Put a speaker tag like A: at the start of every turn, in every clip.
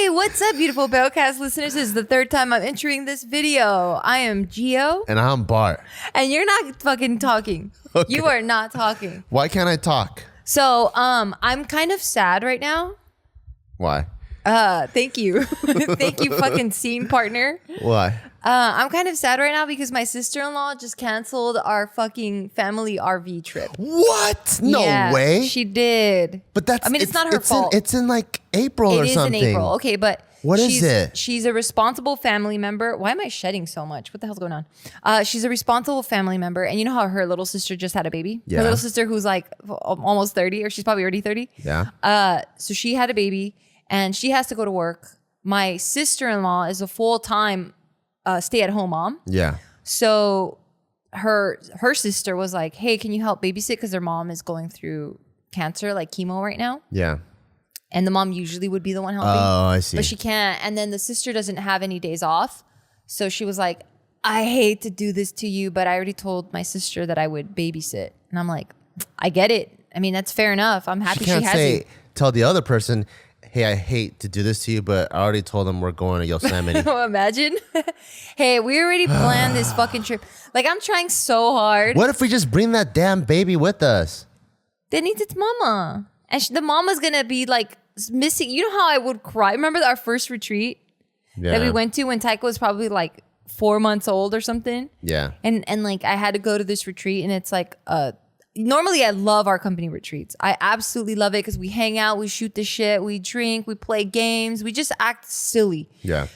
A: Hey, what's up, beautiful Bellcast listeners? This is the third time I'm entering this video. I am Gio.
B: And I'm Bart.
A: And you're not fucking talking. Okay. You are not talking.
B: Why can't I talk?
A: So, I'm kind of sad right now.
B: Why?
A: Thank you. Thank you, fucking scene partner.
B: Why?
A: I'm kind of sad right now because my sister-in-law just canceled our fucking family RV trip.
B: What? No way.
A: She did.
B: But that's,
A: I mean, it's not her fault.
B: It's in like April or something.
A: It is in April. Okay, but
B: what is it?
A: She's a responsible family member. Why am I shedding so much? What the hell's going on? She's a responsible family member. And you know how her little sister just had a baby?
B: Yeah.
A: Her little sister who's like almost 30, or she's probably already 30.
B: Yeah.
A: So she had a baby and she has to go to work. My sister-in-law is a full-time stay-at-home mom.
B: Yeah.
A: So her sister was like, hey, can you help babysit? Because their mom is going through cancer, like chemo right now.
B: Yeah.
A: And the mom usually would be the one helping.
B: Oh, I see.
A: But she can't. And then the sister doesn't have any days off. So she was like, I hate to do this to you, but I already told my sister that I would babysit. And I'm like, I get it. I mean, that's fair enough. I'm happy she has you.
B: Tell the other person, hey, I hate to do this to you, but I already told them we're going to Yosemite.
A: Imagine. Hey, we already planned this fucking trip. Like, I'm trying so hard.
B: What if we just bring that damn baby with us?
A: Then it's its mama. And the mama's going to be like missing. You know how I would cry? Remember our first retreat that we went to when Taika was probably like 4 months old or something?
B: Yeah.
A: And like I had to go to this retreat and it's like, normally I love our company retreats. I absolutely love it because we hang out, we shoot the shit, we drink, we play games, we just act silly.
B: Yeah.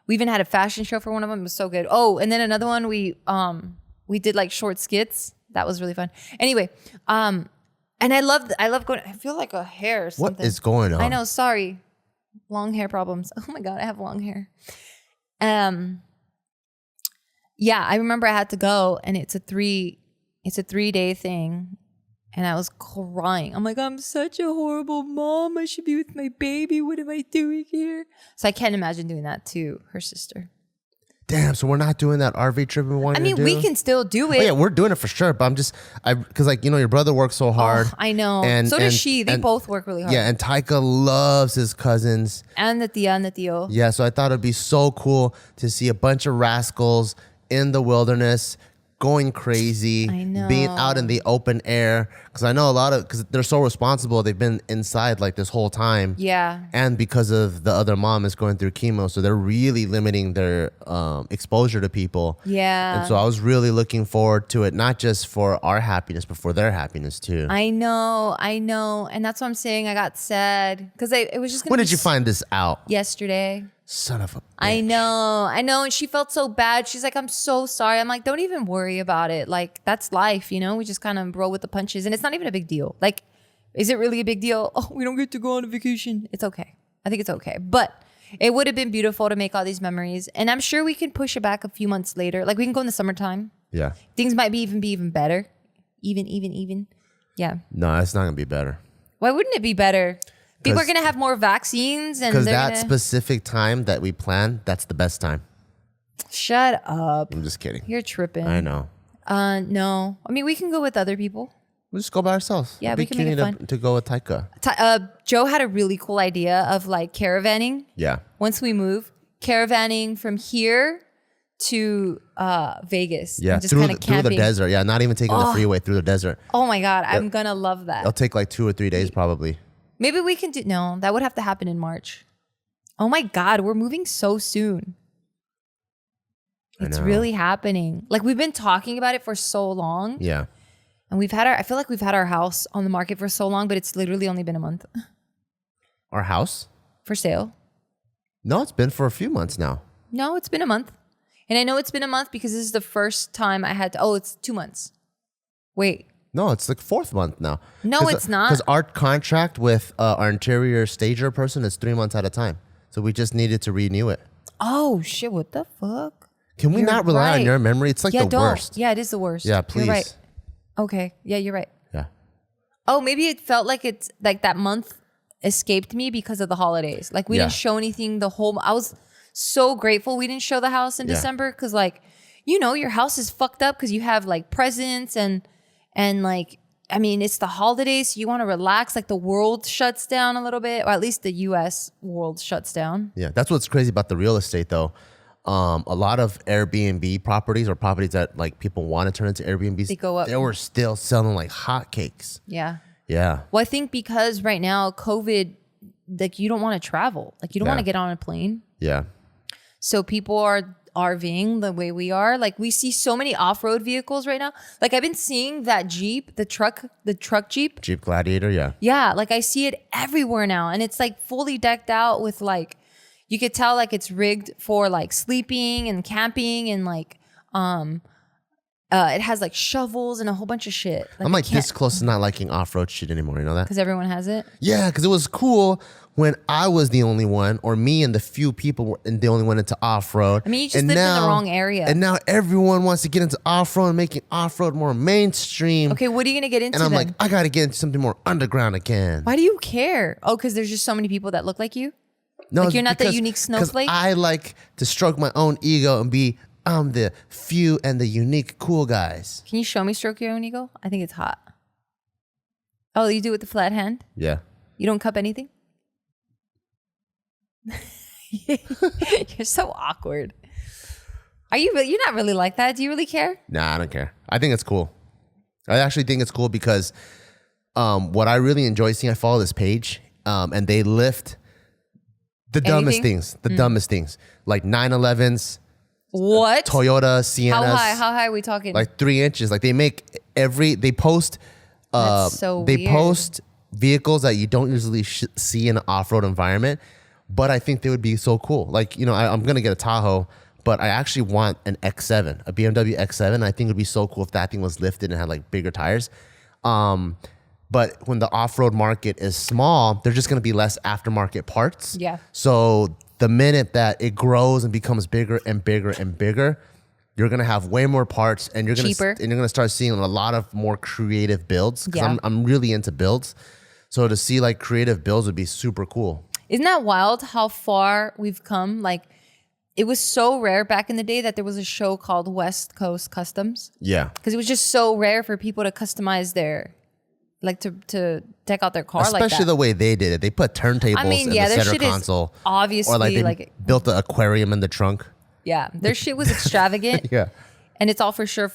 A: We even had a fashion show for one of them. It was so good. Oh, and then another one we did like short skits. That was really fun. Anyway, and I love going. I feel like a hair or something.
B: What is going on?
A: I know. Sorry, long hair problems. Oh my god, I have long hair. Yeah, I remember I had to go, and it's a 3-day thing, and I was crying. I'm like, I'm such a horrible mom. I should be with my baby. What am I doing here? So I can't imagine doing that to her sister.
B: Damn, so we're not doing that RV trip we wanted to do?
A: I mean, we can still do it.
B: Oh, yeah, we're doing it for sure, but because like, you know, your brother works so hard.
A: Oh, I know. And so does she. They both work really hard.
B: Yeah, and Taika loves his cousins.
A: And the tia and the tío.
B: Yeah, so I thought it'd be so cool to see a bunch of rascals in the wilderness going crazy,
A: I know.
B: being out in the open air. Because I know because they're so responsible, they've been inside like this whole time.
A: Yeah.
B: And because of the other mom is going through chemo, so they're really limiting their exposure to people.
A: Yeah.
B: And so I was really looking forward to it, not just for our happiness, but for their happiness too.
A: I know. And that's what I'm saying. I got sad because it was just going to
B: When did you find this out?
A: Yesterday.
B: Son of a bitch.
A: I know. And she felt so bad. She's like, I'm so sorry. I'm like, don't even worry about it. Like, that's life, you know? We just kind of roll with the punches. And it's not even a big deal. Like, is it really a big deal? Oh, we don't get to go on a vacation. It's okay. I think it's okay. But it would have been beautiful to make all these memories. And I'm sure we can push it back a few months later. Like, we can go in the summertime.
B: Yeah.
A: Things might be even better. Even. Yeah.
B: No, it's not going to be better.
A: Why wouldn't it be better? People are going to have more vaccines.
B: Because that specific time that we plan, that's the best time.
A: Shut up.
B: I'm just kidding.
A: You're tripping.
B: I know.
A: No. I mean, we can go with other people.
B: We'll just go by ourselves.
A: Yeah, we can make it fun.
B: To go with Taika.
A: Joe had a really cool idea of like caravanning.
B: Yeah.
A: Once we move, caravanning from here to Vegas.
B: Yeah,
A: and just kind of
B: through the desert. Yeah, not even taking the freeway, through the desert.
A: Oh my God, I'm going to love that.
B: It'll take like 2 or 3 days probably.
A: Maybe we can no, that would have to happen in March. Oh my God, we're moving so soon. It's really happening. Like, we've been talking about it for so long.
B: Yeah.
A: And I feel like we've had our house on the market for so long, but it's literally only been a month.
B: Our house?
A: For sale.
B: No, it's been for a few months now.
A: No, it's been a month. And I know it's been a month because this is the first time I had to, it's 2 months. Wait.
B: No, it's like 4th month now.
A: No, it's not.
B: Because our contract with our interior stager person is 3 months at a time. So we just needed to renew it.
A: Oh, shit. What the fuck?
B: Can we not rely on your memory? It's like the worst.
A: Yeah, it is the worst.
B: Yeah, please.
A: You're right. Okay. Yeah, you're right.
B: Yeah.
A: Oh, maybe it felt like it's like that month escaped me because of the holidays. Like, we didn't show anything I was so grateful we didn't show the house in December because, like, you know, your house is fucked up because you have like presents and like I mean, it's the holidays, so you want to relax. Like the world shuts down a little bit, or at least the U.S. world shuts down.
B: Yeah, that's what's crazy about the real estate, though. A lot of Airbnb properties or properties that like people want to turn into Airbnbs,
A: They go up.
B: They were still selling like hotcakes.
A: Yeah.
B: Yeah.
A: Well, I think because right now COVID, like you don't want to travel, like you don't want to get on a plane.
B: Yeah.
A: So people are RVing the way we are. Like we see so many off-road vehicles right now. Like I've been seeing that Jeep, the truck Jeep.
B: Jeep Gladiator, yeah.
A: Yeah, like I see it everywhere now. And it's like fully decked out with like, you could tell like it's rigged for like sleeping and camping and like, it has like shovels and a whole bunch of shit.
B: I'm like this close to not liking off-road shit anymore, you know that?
A: Because everyone has it?
B: Yeah, because it was cool when I was the only one, or me and the few people were the only one into off-road.
A: I mean, you just lived in the wrong area.
B: And now everyone wants to get into off-road and making off-road more mainstream.
A: Okay, what are you going to get into
B: And I'm
A: then?
B: like, I got to get into something more underground again.
A: Why do you care? Oh, because there's just so many people that look like you?
B: No,
A: Like you're not the
B: because-
A: unique snowflake?
B: Because I like to stroke my own ego and be, I'm the few and the unique cool guys.
A: Can you show me stroke your own ego? I think it's hot. Oh, you do it with the flat hand?
B: Yeah.
A: You don't cup anything? You're so awkward. Are you really? You're not really like that. Do you really care?
B: Nah, I don't care. I think it's cool. I actually think it's cool because what I really enjoy seeing, I follow this page and they lift the dumbest things, dumbest things, like 911s,
A: What?
B: Toyota Siennas.
A: How high are we talking?
B: Like 3 inches. Like they post,
A: That's so
B: they
A: weird.
B: post vehicles that you don't usually see in an off-road environment, but I think they would be so cool. Like, you know, I'm going to get a Tahoe, but I actually want an X7, a BMW X7. I think it would be so cool if that thing was lifted and had like bigger tires. But when the off-road market is small, there's just going to be less aftermarket parts.
A: Yeah.
B: So the minute that it grows and becomes bigger and bigger and bigger, you're going to have way more parts and you're going
A: Cheaper.
B: to start seeing a lot of more creative builds because
A: Yeah.
B: I'm really into builds. So to see like creative builds would be super cool.
A: Isn't that wild how far we've come? Like, it was so rare back in the day that there was a show called West Coast Customs
B: Yeah.
A: because it was just so rare for people to customize their, like to deck out their car like that.
B: Especially the way they did it. They put turntables in the
A: their
B: center
A: shit
B: console.
A: is obviously
B: Or like they
A: like,
B: built an aquarium in the trunk.
A: yeah, their shit was extravagant.
B: Yeah.
A: And it's all for sure,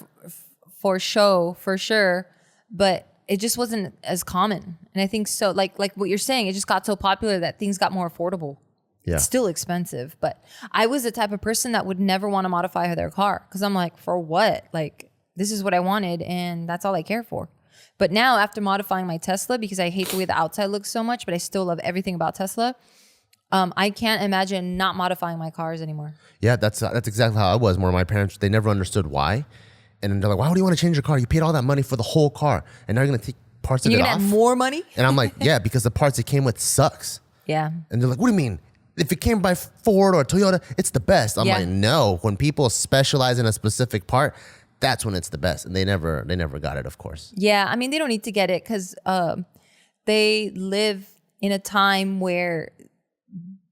A: for show, for sure. But it just wasn't as common. And I think so, like what you're saying, it just got so popular that things got more affordable.
B: Yeah.
A: It's still expensive. But I was the type of person that would never want to modify their car. Because I'm like, for what? Like, this is what I wanted and that's all I care for. But now after modifying my Tesla, because I hate the way the outside looks so much, but I still love everything about Tesla, I can't imagine not modifying my cars anymore.
B: Yeah, that's exactly how I was. More my parents, they never understood why. And they're like, why would you want to change your car? You paid all that money for the whole car. And now you're going to take parts of
A: You're
B: it
A: going to
B: off.
A: have more money?
B: And I'm like, yeah, because the parts it came with sucks.
A: Yeah.
B: And they're like, what do you mean? If it came by Ford or Toyota, it's the best. I'm
A: Yeah.
B: like, no. When people specialize in a specific part, that's when it's the best. And they never got it, of course.
A: Yeah, I mean, they don't need to get it because they live in a time where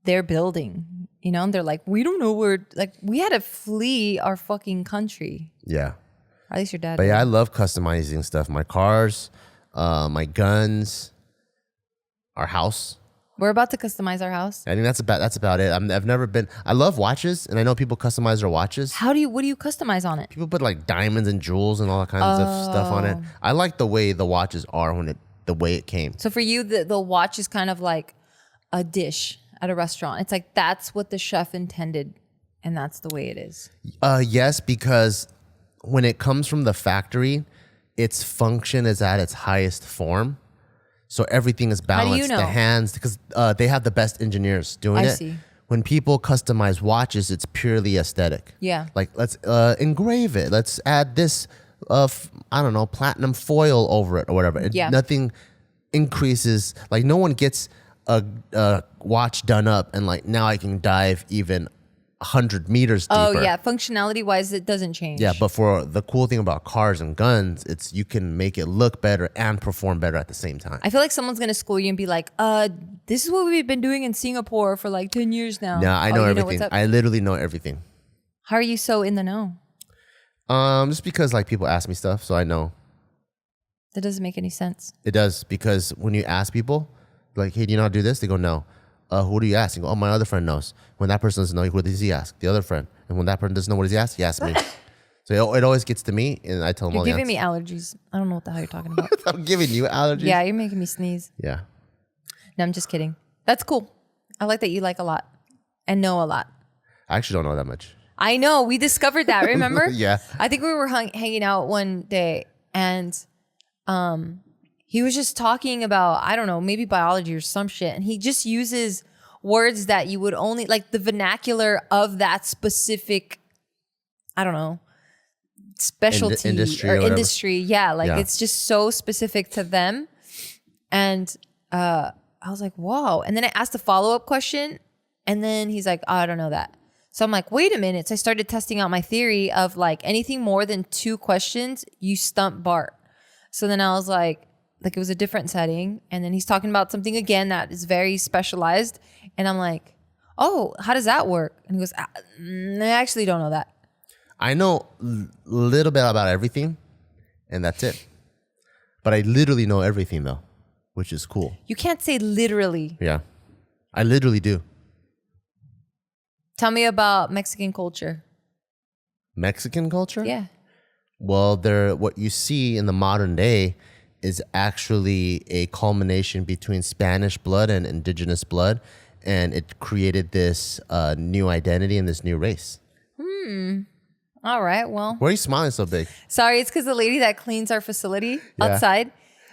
A: they're building, you know, and they're like, we don't know where, like, we had to flee our fucking country.
B: Yeah.
A: At least your dad
B: But
A: did.
B: yeah, I love customizing stuff. My cars, my guns, our house.
A: We're about to customize our house.
B: I think that's about it. I've never been. I love watches, and I know people customize their watches.
A: What do you customize on it?
B: People put like diamonds and jewels and all kinds of stuff on it. I like the way the watches are the way it came.
A: So for you, the watch is kind of like a dish at a restaurant. It's like, that's what the chef intended, and that's the way it is.
B: Yes, because when it comes from the factory, its function is at its highest form. So everything is balanced.
A: How do you know?
B: The hands, because they have the best engineers doing
A: I
B: it.
A: see.
B: When people customize watches, it's purely aesthetic.
A: Yeah.
B: Like, let's engrave it. Let's add this, platinum foil over it or whatever.
A: Yeah.
B: Nothing increases. Like, no one gets a watch done up and like, now I can dive even 100 meters deeper.
A: Oh yeah, functionality wise, it doesn't change.
B: Yeah, but for the cool thing about cars and guns, it's you can make it look better and perform better at the same time.
A: I feel like someone's gonna school you and be like, this is what we've been doing in Singapore for like 10 years now.
B: Yeah, I know
A: you
B: everything.
A: what's up?
B: I literally know everything.
A: How are you so in the know?
B: Just because like people ask me stuff, so I know.
A: That doesn't make any sense.
B: It does, because when you ask people, like, hey, do you know how to do this? They go, no. Who do you ask? You go, oh, my other friend knows. When that person doesn't know, who does he ask? The other friend. And when that person doesn't know, what does he ask? He asks me. So it always gets to me, and I tell them all
A: You're
B: the
A: giving
B: answers.
A: me allergies. I don't know what the hell you're talking about.
B: I'm giving you allergies?
A: Yeah, you're making me sneeze.
B: Yeah.
A: No, I'm just kidding. That's cool. I like that you like a lot and know a lot.
B: I actually don't know that much.
A: I know. We discovered that, remember?
B: Yeah.
A: I think we were hanging out one day, and he was just talking about, I don't know, maybe biology or some shit. And he just uses words that you would only, like the vernacular of that specific, I don't know, specialty industry. Yeah, like it's just so specific to them. And I was like, whoa. And then I asked a follow-up question, and then he's like, oh, I don't know that. So I'm like, wait a minute. So I started testing out my theory of like anything more than 2 questions, you stump Bart. So then I was like it was a different setting. And then he's talking about something again that is very specialized. And I'm like, oh, how does that work? And he goes, I actually don't know that.
B: I know a little bit about everything, and that's it. But I literally know everything, though, which is cool.
A: You can't say literally.
B: Yeah. I literally do.
A: Tell me about Mexican culture.
B: Mexican culture?
A: Yeah.
B: Well, what you see in the modern day is actually a culmination between Spanish blood and indigenous blood, and it created this new identity and this new race.
A: All right, well.
B: Why are you smiling so big?
A: Sorry, it's because the lady that cleans our facility outside,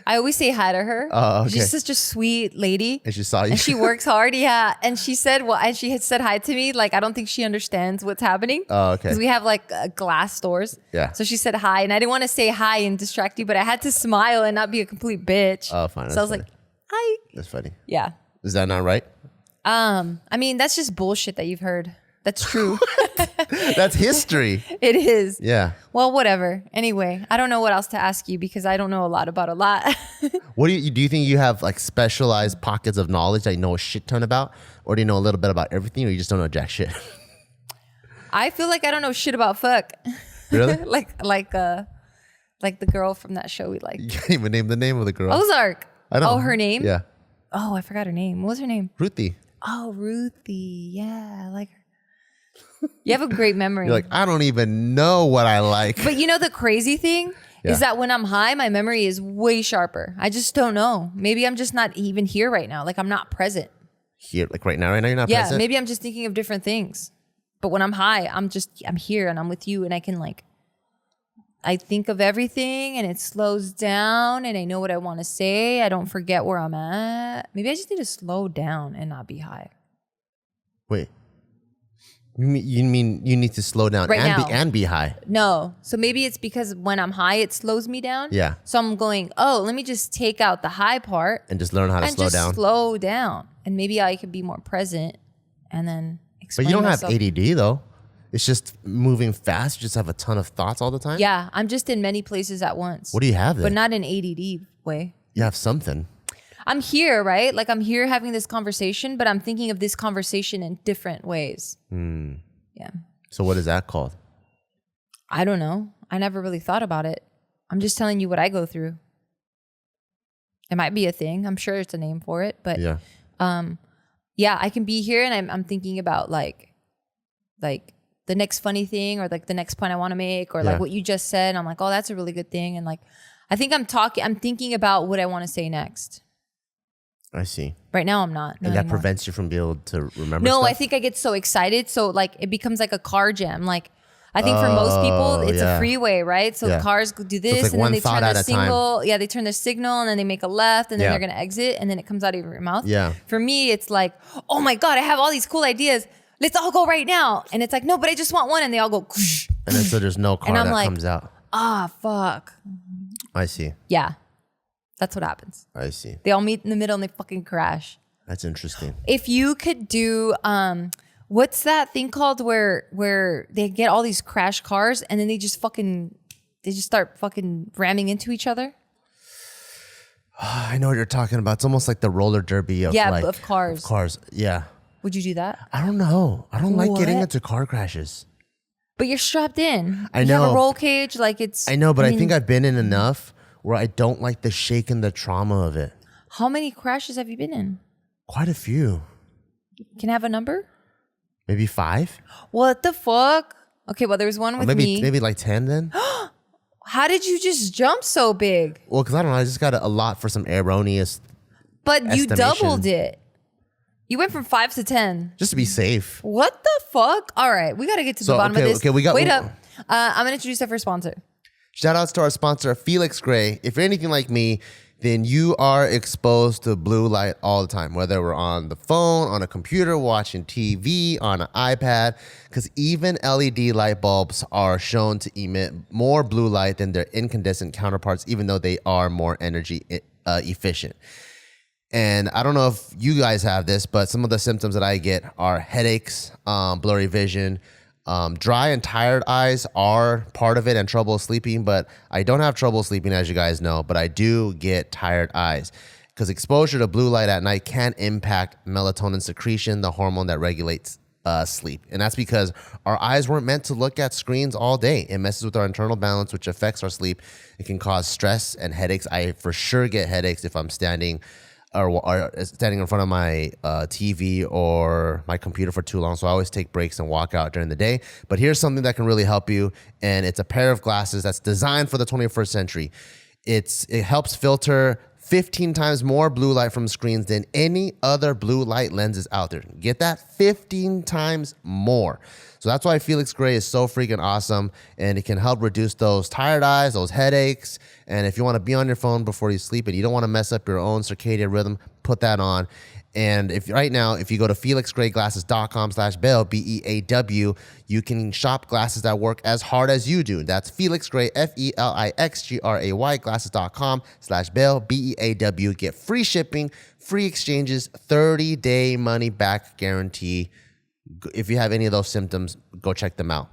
A: I always say hi to her.
B: Oh, okay.
A: She's such a sweet lady.
B: And she saw you?
A: And she works hard, yeah. And she said, and she had said hi to me. Like, I don't think she understands what's happening.
B: Oh, okay.
A: Because we have like glass doors.
B: Yeah.
A: So she said hi. And I didn't want to say hi and distract you, but I had to smile and not be a complete bitch.
B: Oh, fine.
A: So I was like, hi.
B: That's funny.
A: Yeah.
B: Is that not right?
A: I mean, that's just bullshit that you've heard. That's true.
B: That's history.
A: It is.
B: Yeah.
A: Well, whatever. Anyway, I don't know what else to ask you because I don't know a lot about a lot.
B: What do you think you have like specialized pockets of knowledge that you know a shit ton about, or do you know a little bit about everything, or you just don't know jack shit?
A: I feel like I don't know shit about fuck.
B: Really?
A: like the girl from that show we like.
B: You can't even name the name of the girl.
A: Ozark.
B: I know.
A: Oh, her name?
B: Yeah.
A: Oh, I forgot her name. What was her name?
B: Ruthie.
A: Oh, Ruthie. Yeah, I like her. You have a great memory.
B: You're like, I don't even know what I like.
A: But you know the crazy thing is that when I'm high, my memory is way sharper. I just don't know. Maybe I'm just not even here right now. Like I'm not present.
B: Here, like right now you're not
A: Yeah,
B: present?
A: maybe I'm just thinking of different things. But when I'm high, I'm here and I'm with you and I can I think of everything and it slows down and I know what I want to say. I don't forget where I'm at. Maybe I just need to slow down and not be high.
B: Wait. You mean you need to slow down
A: Right now.
B: and be high?
A: No. So maybe it's because when I'm high, it slows me down.
B: Yeah.
A: So I'm going, let me just take out the high part.
B: And just learn how to
A: and
B: slow
A: just
B: down.
A: slow down. And maybe I could be more present and then explain
B: But you don't
A: myself.
B: have ADD though. It's just moving fast. You just have a ton of thoughts all the time.
A: Yeah. I'm just in many places at once.
B: What do you have then?
A: But not in ADD way.
B: You have something.
A: I'm here, right? Like I'm here having this conversation, but I'm thinking of this conversation in different ways. Yeah.
B: So what is that called?
A: I don't know. I never really thought about it. I'm just telling you what I go through. It might be a thing. I'm sure it's a name for it, but
B: Yeah.
A: I can be here and I'm thinking about like the next funny thing or like the next point I want to make or like what you just said. And I'm like, oh, that's a really good thing. And like, I think I'm thinking about what I want to say next.
B: I see.
A: Right now I'm not.
B: And that prevents you from being able to remember
A: No,
B: stuff?
A: I think I get so excited. So like it becomes like a car jam. Like I think for most people it's a freeway, right? So the cars do this
B: like
A: and then they
B: one
A: turn their
B: thought at a time.
A: signal. Yeah, they turn their signal and then they make a left and then they're going to exit and then it comes out of your mouth.
B: Yeah.
A: For me, it's like, oh my God, I have all these cool ideas. Let's all go right now. And it's like, no, but I just want one. And they all go, Koosh.
B: And then so there's no car that
A: like,
B: comes out.
A: Fuck.
B: I see.
A: Yeah. That's what happens.
B: I see.
A: They all meet in the middle and they fucking crash.
B: That's interesting.
A: If you could do, what's that thing called where they get all these crash cars and then they just start fucking ramming into each other?
B: I know what you're talking about. It's almost like the roller derby of
A: of cars.
B: Of cars. Yeah.
A: Would you do that?
B: I don't know. I don't like getting
A: What?
B: into car crashes.
A: But you're strapped in.
B: I
A: You have
B: know.
A: a roll cage, like it's.
B: I know, but I think I've been in enough where I don't like the shake and the trauma of it.
A: How many crashes have you been in?
B: Quite a few.
A: Can I have a number?
B: Maybe 5?
A: What the fuck? Okay, well, there was one with me.
B: Maybe like 10 then?
A: How did you just jump so big?
B: Well, because I don't know. I just got a lot for some erroneous
A: But you
B: estimation.
A: doubled it. You went from 5 to 10.
B: Just to be safe.
A: What the fuck? All right, we got to get to the bottom of this.
B: Okay,
A: Wait up. I'm going to introduce our first sponsor.
B: Shout outs to our sponsor, Felix Gray. If you're anything like me, then you are exposed to blue light all the time, whether we're on the phone, on a computer, watching TV, on an iPad, because even LED light bulbs are shown to emit more blue light than their incandescent counterparts, even though they are more energy efficient. And I don't know if you guys have this, but some of the symptoms that I get are headaches, blurry vision, dry and tired eyes are part of it, and trouble sleeping. But I don't have trouble sleeping, as you guys know, but I do get tired eyes because exposure to blue light at night can impact melatonin secretion, the hormone that regulates sleep. And that's because our eyes weren't meant to look at screens all day. It messes with our internal balance, which affects our sleep. It can cause stress and headaches. I for sure get headaches if I'm standing in front of my TV or my computer for too long. So I always take breaks and walk out during the day. But here's something that can really help you. And it's a pair of glasses that's designed for the 21st century. It helps filter 15 times more blue light from screens than any other blue light lenses out there. Get that? 15 times more. So that's why Felix Gray is so freaking awesome, and it can help reduce those tired eyes, those headaches. And if you want to be on your phone before you sleep and you don't want to mess up your own circadian rhythm, put that on. And if right now, if you go to felixgrayglasses.com/Beaw, BEAW, you can shop glasses that work as hard as you do. That's Felix Gray, FELIXGRAY, glasses.com/Beaw, BEAW. Get free shipping, free exchanges, 30-day money back guarantee. If you have any of those symptoms, go check them out.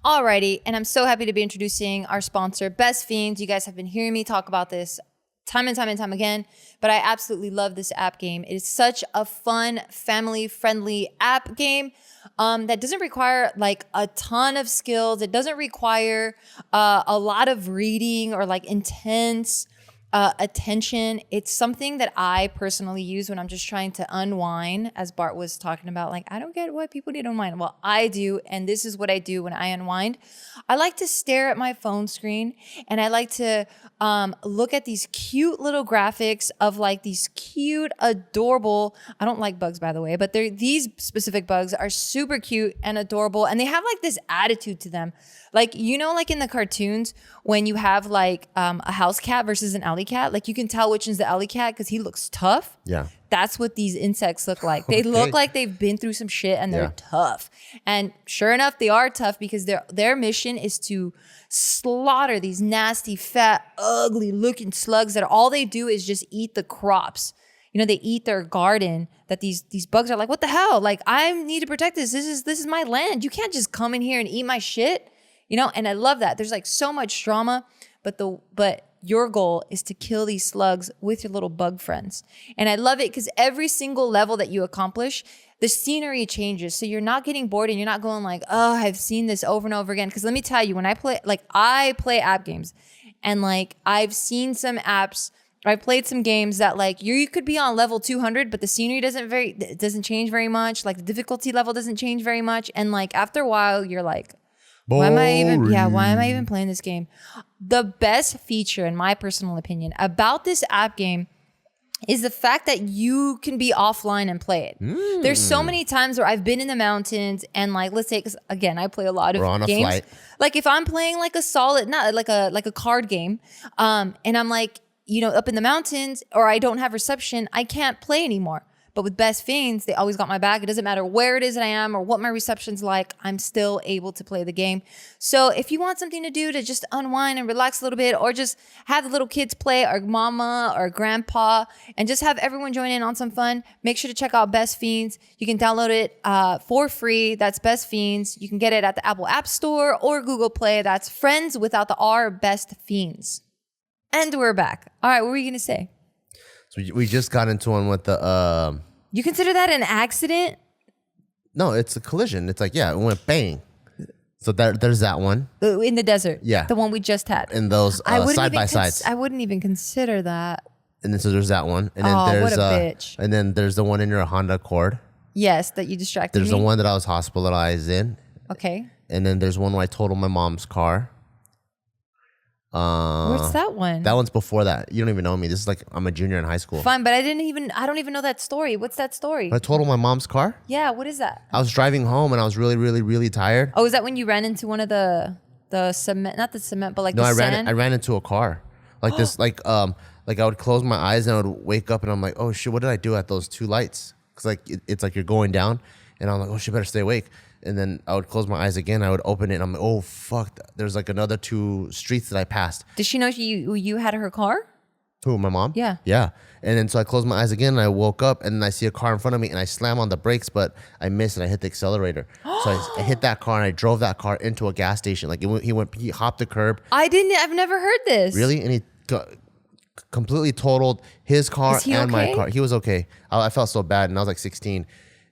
A: Alrighty, and I'm so happy to be introducing our sponsor, Best Fiends. You guys have been hearing me talk about this time and time again, but I absolutely love this app game. It is such a fun, family-friendly app game that doesn't require like a ton of skills. It doesn't require a lot of reading or like intense attention. It's something that I personally use when I'm just trying to unwind, as Bart was talking about. Like, I don't get why people need to unwind. Well, I do, and this is what I do when I unwind. I like to stare at my phone screen, and I like to look at these cute little graphics of like these cute, adorable, I don't like bugs, by the way, but these specific bugs are super cute and adorable, and they have like this attitude to them. Like, you know, like in the cartoons, when you have like a house cat versus an alley cat, like you can tell which one's the alley cat because he looks tough.
B: Yeah.
A: That's what these insects look like. They look like they've been through some shit and they're tough. And sure enough, they are tough because their mission is to slaughter these nasty, fat, ugly looking slugs that all they do is just eat the crops. You know, they eat their garden, that these bugs are like, what the hell? Like, I need to protect this. This is my land. You can't just come in here and eat my shit. You know, and I love that. There's like so much drama, but your goal is to kill these slugs with your little bug friends. And I love it because every single level that you accomplish, the scenery changes. So you're not getting bored and you're not going like, oh, I've seen this over and over again. Because let me tell you, when I play app games, and like I've seen some apps, I played some games that like you could be on level 200, but the scenery doesn't change very much. Like the difficulty level doesn't change very much. And like after a while, you're like, why am I even playing this game? The best feature, in my personal opinion, about this app game is the fact that you can be offline and play it. There's so many times where I've been in the mountains and like, let's say, because again, I play a lot of games. Flight. Like if I'm playing like a solid, not like a card game, and I'm like, you know, up in the mountains or I don't have reception, I can't play anymore. But with Best Fiends, they always got my back. It doesn't matter where it is that I am or what my reception's like, I'm still able to play the game. So if you want something to do to just unwind and relax a little bit, or just have the little kids play, or mama or grandpa, and just have everyone join in on some fun, make sure to check out Best Fiends. You can download it for free. That's Best Fiends. You can get it at the Apple App Store or Google Play. That's Friends without the R, Best Fiends. And we're back. All right, what were you going to say?
B: So we just got into one with the...
A: You consider that an accident?
B: No, it's a collision. It's like, yeah, it went bang. So there's that one.
A: In the desert.
B: Yeah.
A: The one we just had.
B: And those side by sides.
A: I wouldn't even consider that.
B: And then so there's that one. And then
A: what a bitch.
B: And then there's the one in your Honda Accord.
A: Yes, that you distracted
B: There's
A: me.
B: the one that I was hospitalized in.
A: Okay.
B: And then there's one where I totaled my mom's car.
A: What's that one?
B: That one's before that. You don't even know me. This is like I'm a junior in high school.
A: Fine, but I don't even know that story. What's that story?
B: I totaled my mom's car.
A: Yeah, what is that?
B: I was driving home and I was really, really, really tired.
A: Oh, is that when you ran into one of the cement, not the cement, but like
B: No,
A: the
B: I
A: sand?
B: ran into a car. Like this, like I would close my eyes and I would wake up and I'm like, oh shit, what did I do at those two lights? Cause like it's like you're going down, and I'm like, oh shit, better stay awake. And then I would close my eyes again. I would open it and I'm like, oh fuck, there's like another 2 streets that I passed.
A: Did she know you had her car?
B: Who, my mom?
A: Yeah.
B: Yeah. And then so I closed my eyes again and I woke up and I see a car in front of me and I slam on the brakes, but I missed and I hit the accelerator. So I hit that car and I drove that car into a gas station. Like he hopped the curb.
A: I've never heard this.
B: Really? And he completely totaled his car
A: Is he
B: and my
A: okay?
B: car. He was okay. I felt so bad and I was like 16.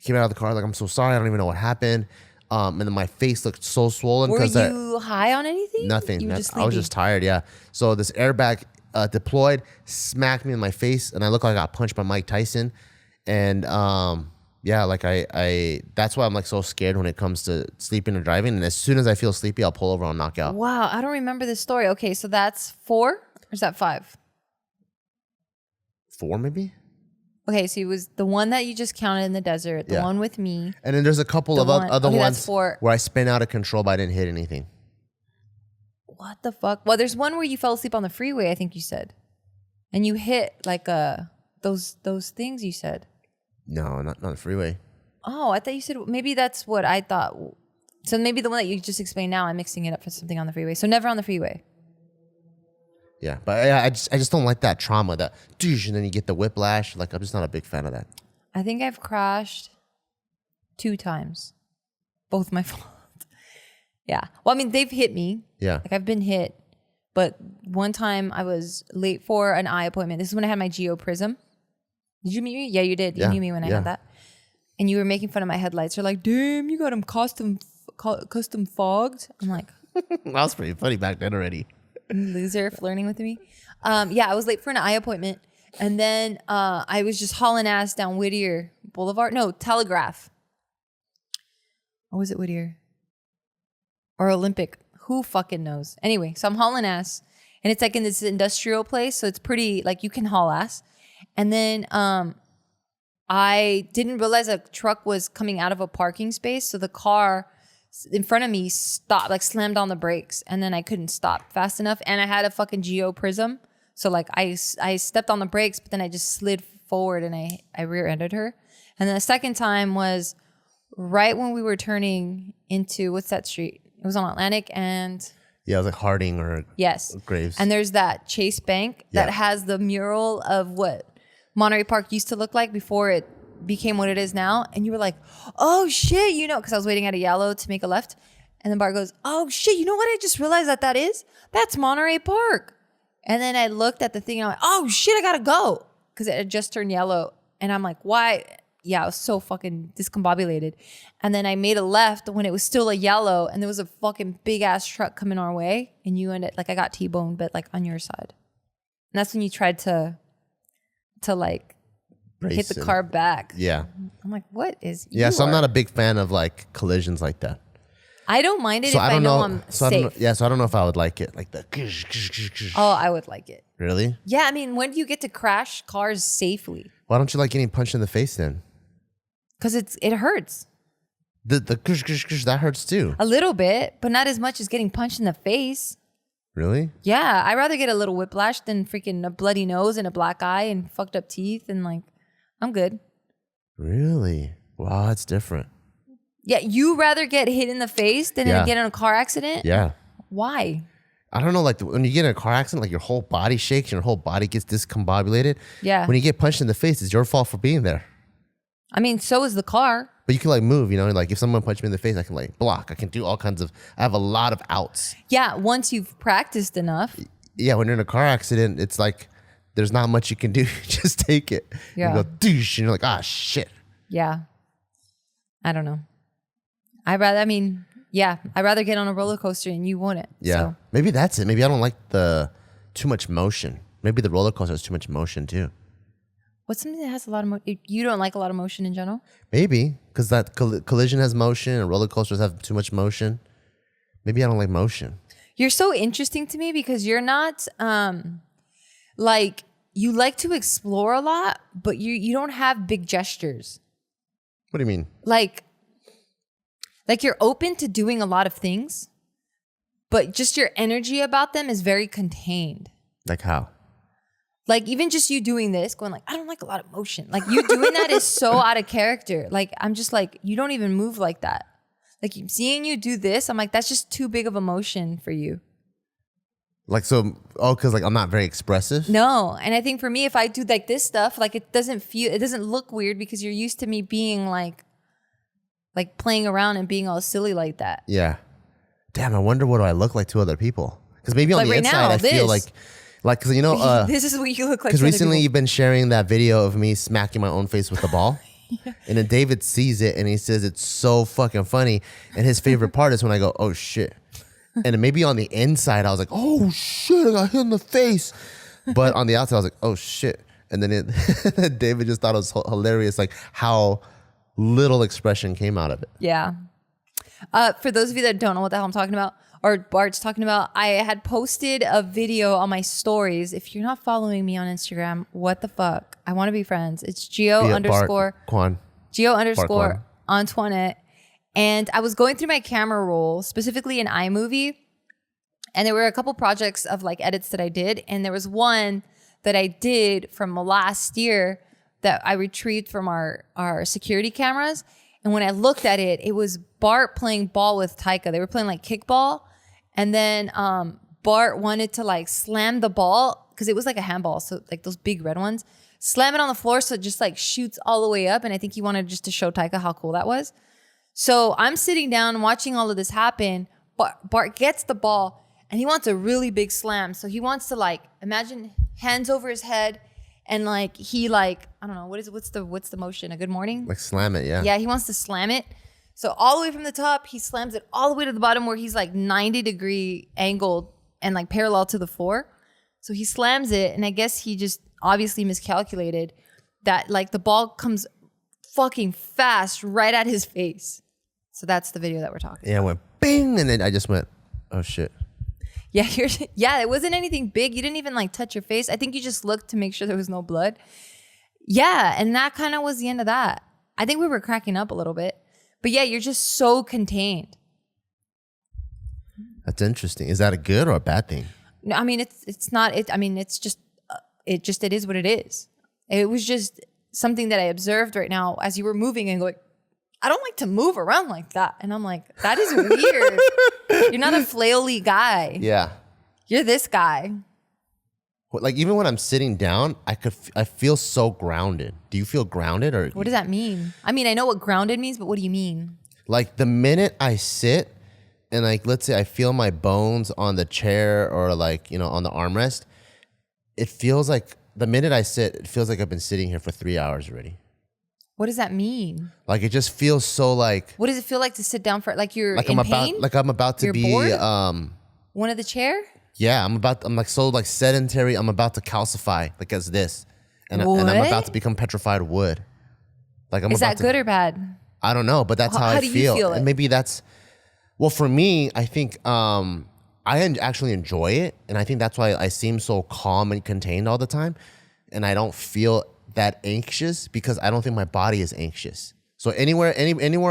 B: Came out of the car like, I'm so sorry. I don't even know what happened. And then my face looked so swollen.
A: Were you high on anything?
B: Nothing.
A: You were just
B: I was
A: sleepy.
B: just tired. Yeah. So this airbag deployed, smacked me in my face, and I looked like I got punched by Mike Tyson. And yeah, like I that's why I'm like so scared when it comes to sleeping and driving. And as soon as I feel sleepy, I'll pull over and knock out.
A: Wow, I don't remember this story. Okay, so that's 4 or is that 5?
B: 4 maybe.
A: Okay, so it was the one that you just counted in the desert, the
B: Yeah.
A: one with me.
B: And then there's a couple
A: The
B: of
A: one-
B: other
A: okay, that's
B: ones
A: 4.
B: where I spin out of control, but I didn't hit anything.
A: What the fuck? Well, there's one where you fell asleep on the freeway, I think you said. And you hit like those things you said.
B: No, not the freeway.
A: Oh, I thought you said maybe that's what I thought. So maybe the one that you just explained now, I'm mixing it up for something on the freeway. So never on the freeway.
B: Yeah, but yeah, I just don't like that trauma, that douche, and then you get the whiplash. Like I'm just not a big fan of that.
A: I think I've crashed 2 times. Both my fault. Yeah. Well, I mean, they've hit me.
B: Yeah.
A: Like I've been hit. But one time I was late for an eye appointment. This is when I had my Geo Prism. Did you meet me? Yeah, you did. You
B: Yeah,
A: knew me when I
B: yeah.
A: had that. And you were making fun of my headlights. You're like, damn, you got them custom fogged. I'm like,
B: That was pretty funny back then already.
A: loser flirting with me. Yeah, I was late for an eye appointment. And then I was just hauling ass down Whittier Boulevard. No, Telegraph. Or was it Whittier? Or Olympic? Who fucking knows? Anyway, so I'm hauling ass. And it's like in this industrial place. So it's pretty, like you can haul ass. And then I didn't realize a truck was coming out of a parking space. So the car in front of me stopped, like slammed on the brakes. And then I couldn't stop fast enough. And I had a fucking Geo Prism. So like I stepped on the brakes, but then I just slid forward and I rear-ended her. And then the second time was right when we were turning into, what's that street? It was on Atlantic and...
B: Yeah, it was like Harding or
A: Yes.
B: Graves.
A: And there's that Chase Bank that
B: Yeah.
A: has the mural of what Monterey Park used to look like before it became what it is now. And you were like, oh shit, you know, because I was waiting at a yellow to make a left. And then Bart goes, oh shit, you know what I just realized that is? That's Monterey Park. And then I looked at the thing and I'm like, oh shit, I gotta go. Because it had just turned yellow. And I'm like, why? Yeah, I was so fucking discombobulated. And then I made a left when it was still a yellow and there was a fucking big ass truck coming our way. And you ended, like I got T-boned, but like on your side. And that's when you tried to like hit
B: Brace
A: the
B: and-
A: car back.
B: Yeah.
A: I'm like, what is
B: Yeah, so I'm
A: are-
B: not a big fan of like collisions like that.
A: I don't mind it
B: So
A: if
B: I don't
A: know
B: know.
A: I'm
B: So I
A: safe.
B: don't know, yeah, so I don't know if I would like it. Like the
A: Oh, I would like it.
B: Really?
A: Yeah, I mean, when do you get to crash cars safely?
B: Why don't you like getting punched in the face then?
A: Because it hurts
B: The that hurts too.
A: a little bit, but not as much as getting punched in the face.
B: Really?
A: Yeah, I'd rather get a little whiplash than freaking a bloody nose and a black eye and fucked up teeth and like, I'm good.
B: Really? Wow, that's different.
A: Yeah, you rather get hit in the face than
B: Yeah.
A: get in a car accident?
B: Yeah.
A: Why?
B: I don't know, like when you get in a car accident, like your whole body shakes, your whole body gets discombobulated.
A: Yeah.
B: When you get punched in the face, it's your fault for being there.
A: I mean, so is the car.
B: But you can like move, you know, like if someone punched me in the face, I can like block. I can do all kinds of, I have a lot of outs.
A: Yeah, once you've practiced enough.
B: Yeah, when you're in a car accident, it's like there's not much you can do. Just take it.
A: Yeah.
B: You go douche, and you're like, ah, shit.
A: Yeah. I don't know. I mean, Yeah, I'd rather get on a roller coaster and you wouldn't.
B: Yeah.
A: So.
B: Maybe that's it. Maybe I don't like the too much motion. Maybe the roller coaster has too much motion too.
A: What's something that has a lot of motion? You don't like a lot of motion in general?
B: Maybe because that collision has motion and roller coasters have too much motion. Maybe I don't like motion.
A: You're so interesting to me because you're not like you like to explore a lot, but you don't have big gestures.
B: What do you mean?
A: Like you're open to doing a lot of things, but just your energy about them is very contained.
B: Like how?
A: Like even just you doing this, going like, I don't like a lot of motion. Like you doing that is so out of character. Like I'm just like, you don't even move like that. Like seeing you do this, I'm like, that's just too big of a motion for you.
B: Like so, because like I'm not very expressive?
A: No. And I think for me, if I do like this stuff, like it doesn't look weird because you're used to me being like playing around and being all silly like that.
B: Yeah. Damn, I wonder what do I look like to other people? Because maybe on
A: Like
B: the
A: right
B: inside,
A: now,
B: I feel like, because you know,
A: this is what you look like.
B: because
A: to other
B: recently
A: people.
B: you've been sharing that video of me smacking my own face with the ball. Yeah. And then David sees it and he says it's so fucking funny. And his favorite part is when I go, oh shit. And then maybe on the inside, I was like, oh shit, I got hit in the face. But on the outside, I was like, oh shit. And then David just thought it was hilarious, like how little expression came out of it.
A: Yeah. For those of you that don't know what the hell I'm talking about, or Bart's talking about, I had posted a video on my stories. If you're not following me on Instagram, what the fuck? I want to be friends. It's Geo_Antoinette. And I was going through my camera roll, specifically in iMovie. And there were a couple projects of like edits that I did. And there was one that I did from last year that I retrieved from our security cameras. And when I looked at it, it was Bart playing ball with Taika. They were playing like kickball. And then Bart wanted to like slam the ball because it was like a handball. So like those big red ones, slam it on the floor. So it just like shoots all the way up. And I think he wanted just to show Taika how cool that was. So I'm sitting down watching all of this happen. Bart gets the ball and he wants a really big slam. So he wants to like, imagine hands over his head. And like, he like, I don't know, what's the motion? A good morning?
B: Like slam it, yeah.
A: Yeah, he wants to slam it. So all the way from the top, he slams it all the way to the bottom where he's like 90-degree angled and like parallel to the floor. So he slams it. And I guess he just obviously miscalculated that like the ball comes fucking fast right at his face. So that's the video that we're talking about.
B: Yeah, it went bing. And then I just went, oh shit.
A: Yeah, yeah, it wasn't anything big. You didn't even like touch your face. I think you just looked to make sure there was no blood. Yeah, and that kind of was the end of that. I think we were cracking up a little bit. But yeah, you're just so contained.
B: That's interesting. Is that a good or a bad thing?
A: No, I mean it's not. I mean it's just it is what it is. It was just something that I observed right now as you were moving and going, I don't like to move around like that. And I'm like, that is weird. You're not a flaily guy.
B: Yeah.
A: You're this guy.
B: Like even when I'm sitting down, I feel so grounded. Do you feel grounded or?
A: What does that mean? I mean, I know what grounded means, but what do you mean?
B: Like the minute I sit and like, let's say I feel my bones on the chair or like, you know, on the armrest, it feels like the minute I sit, it feels like I've been sitting here for 3 hours already.
A: What does that mean?
B: Like it just feels so like.
A: What does it feel like to sit down for? Like you're
B: like
A: in
B: I'm
A: pain?
B: I'm about to
A: You're
B: be
A: bored? One of the chair?
B: Yeah, I'm like so like sedentary. I'm about to calcify like as this, and I'm
A: What?
B: about to become petrified wood. Like I'm.
A: Is
B: about
A: that
B: to,
A: good or bad?
B: I don't know, but that's how I
A: do you
B: feel.
A: feel it?
B: And maybe that's. Well, for me, I think I actually enjoy it, and I think that's why I seem so calm and contained all the time, and I don't feel that anxious because I don't think my body is anxious. So anywhere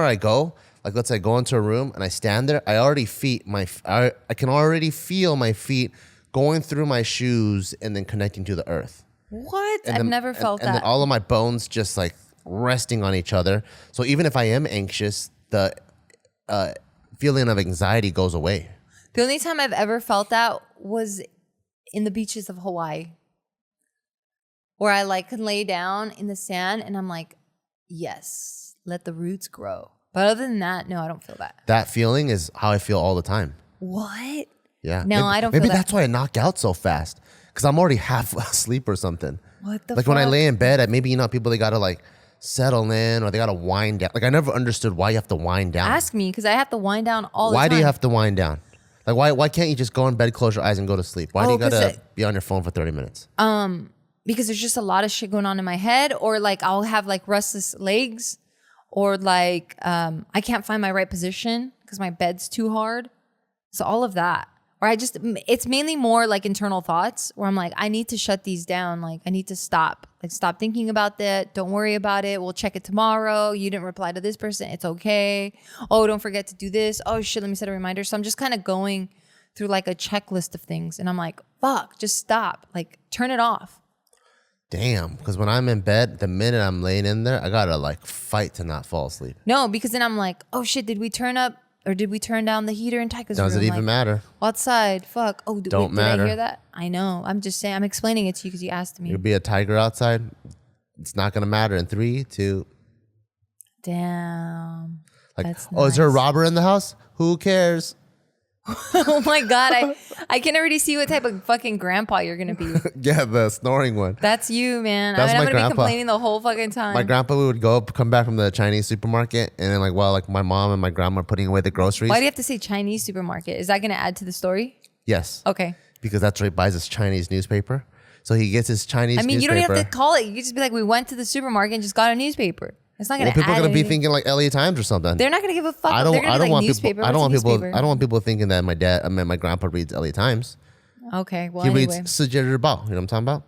B: I go. Like let's say I go into a room and I stand there, I can already feel my feet going through my shoes and then connecting to the earth.
A: What?
B: And
A: I've never felt
B: and
A: that.
B: then all of my bones just like resting on each other. So even if I am anxious, the feeling of anxiety goes away.
A: The only time I've ever felt that was in the beaches of Hawaii, where I like can lay down in the sand and I'm like, yes, let the roots grow. But other than that, no, I don't feel that.
B: That feeling is how I feel all the time.
A: What?
B: Yeah.
A: No, I don't feel
B: Maybe
A: that.
B: that's why I knock out so fast because I'm already half asleep or something.
A: What the
B: Like
A: fuck?
B: when I lay in bed, maybe, you know, people, they got to like settle in or they gotta wind down. Like I never understood why you have to wind down.
A: Ask me, because I have to wind down all the time.
B: Why do you have to wind down? Like why can't you just go in bed, close your eyes, and go to sleep? Why do you gotta be on your phone for 30 minutes?
A: Because there's just a lot of shit going on in my head, or like I'll have like restless legs, or like I can't find my right position because my bed's too hard. So all of that. Or it's mainly more like internal thoughts where I'm like, I need to shut these down. Like I need to stop. Like stop thinking about that. Don't worry about it. We'll check it tomorrow. You didn't reply to this person. It's okay. Oh, don't forget to do this. Oh shit, let me set a reminder. So I'm just kind of going through like a checklist of things. And I'm like, fuck, just stop. Like turn it off.
B: Damn, because when I'm in bed, the minute I'm laying in there, I gotta like fight to not fall asleep.
A: No, because then I'm like, oh shit, did we turn up or did we turn down the heater in Tyka's room?
B: Does it even matter?
A: Outside, fuck. Oh, did I
B: matter.
A: hear that? I know. I'm just saying. I'm explaining it to you because you asked me.
B: You'll be a tiger outside. It's not gonna matter in 3, 2.
A: Damn.
B: Like,
A: that's
B: oh, is there a
A: nice.
B: robber in the house? Who cares?
A: Oh my God. I can already see what type of fucking grandpa you're going to be.
B: Yeah, the snoring one.
A: That's you, man.
B: That's
A: I'm
B: my
A: going to be
B: grandpa.
A: complaining the whole fucking time.
B: My grandpa would come back from the Chinese supermarket, and then like my mom and my grandma are putting away the groceries.
A: Why do you have to say Chinese supermarket? Is that going to add to the story?
B: Yes.
A: Okay.
B: Because that's where he buys his Chinese newspaper. So he gets his Chinese newspaper.
A: You don't even have to call it. You could just be like, we went to the supermarket and just got a newspaper. It's not going
B: Well,
A: to add
B: people are gonna be
A: anything.
B: thinking like LA Times or something.
A: They're not going to give a fuck.
B: I
A: They're
B: don't
A: gonna be like,
B: want
A: newspaper.
B: people. I don't want
A: What's a
B: people.
A: newspaper?
B: I don't want people thinking that my grandpa reads LA Times.
A: Okay. Well,
B: He
A: anyway.
B: reads 世界日报. You know what I'm talking about?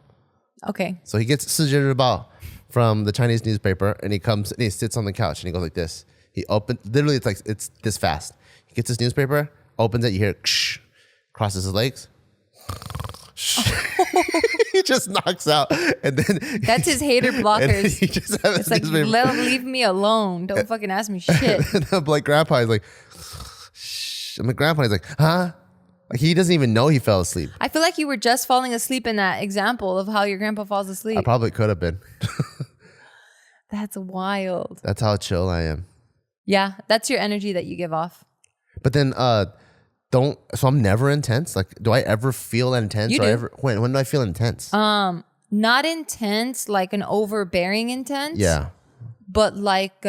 A: Okay.
B: So he gets 世界日报 from the Chinese newspaper, and he comes and he sits on the couch and he goes like this. He literally it's this fast. He gets his newspaper, opens it, you hear crosses his legs. He just knocks out, and then
A: That's his hater blockers.
B: he just has
A: It's like, leave me alone. Don't fucking ask me shit.
B: And I'm like, grandpa is like, shh. I'm like, grandpa is like, huh? Like he doesn't even know he fell asleep.
A: I feel like you were just falling asleep in that example of how your grandpa falls asleep.
B: I probably could have been.
A: That's wild.
B: That's how chill I am.
A: Yeah, that's your energy that you give off.
B: But then so I'm never intense. Like, do I ever feel intense?
A: You
B: or
A: do.
B: When do I feel intense?
A: Not intense, like an overbearing intense.
B: Yeah.
A: But like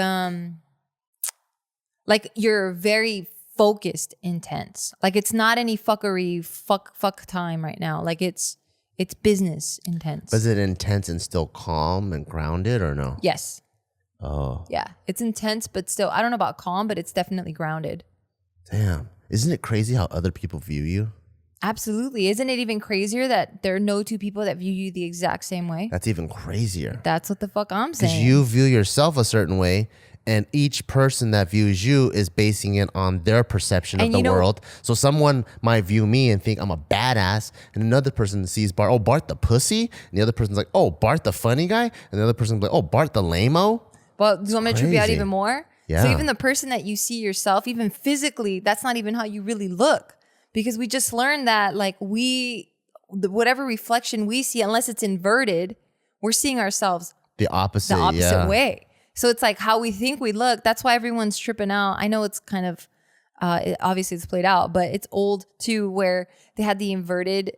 A: you're very focused intense. Like it's not any fuckery fuck time right now. Like it's business intense.
B: But is it intense and still calm and grounded or no?
A: Yes.
B: Oh.
A: Yeah. It's intense, but still, I don't know about calm, but it's definitely grounded.
B: Damn. Isn't it crazy how other people view you?
A: Absolutely. Isn't it even crazier that there are no two people that view you the exact same way?
B: That's even crazier.
A: That's what the fuck I'm
B: Because
A: saying.
B: you view yourself a certain way, and each person that views you is basing it on their perception of the world. So someone might view me and think I'm a badass, and another person sees Bart, oh, Bart the pussy, and the other person's like, oh, Bart the funny guy, and the other person's like, oh, Bart the lame-o.
A: Well, do you want me to trip you out
B: Crazy.
A: even more?
B: Yeah.
A: So even the person that you see yourself, even physically, that's not even how you really look. Because we just learned that like whatever reflection we see, unless it's inverted, we're seeing ourselves
B: The opposite
A: yeah. way. So it's like how we think we look. That's why everyone's tripping out. I know it's kind of, obviously it's played out, but it's old too, where they had the inverted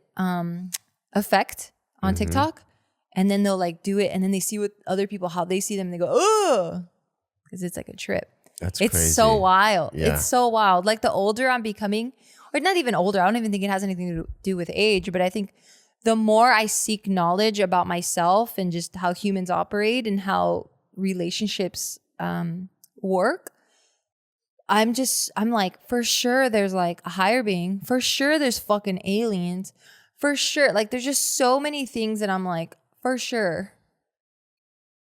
A: effect on TikTok. And then they'll like do it. And then they see what other people, how they see them. And they go, oh, because it's like a trip.
B: It's
A: crazy. So wild.
B: Yeah.
A: It's so wild. Like the older I'm becoming, or not even older, I don't even think it has anything to do with age, but I think the more I seek knowledge about myself and just how humans operate and how relationships work, I'm like, for sure there's like a higher being. For sure there's fucking aliens. For sure. Like there's just so many things that I'm like, for sure.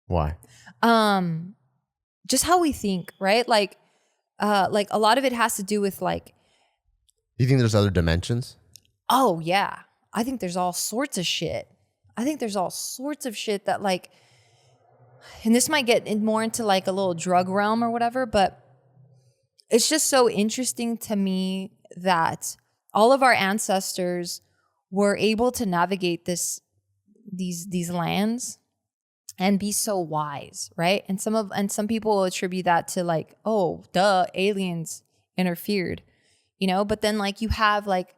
B: Why?
A: Just how we think, right? Like a lot of it has to do with like,
B: You think there's other dimensions?
A: oh yeah, I think there's all sorts of shit. I think there's all sorts of shit that like, and this might get more into like a little drug realm or whatever, but it's just so interesting to me that all of our ancestors were able to navigate these lands and be so wise, right? And some people will attribute that to like, oh, duh, aliens interfered, you know? But then like you have like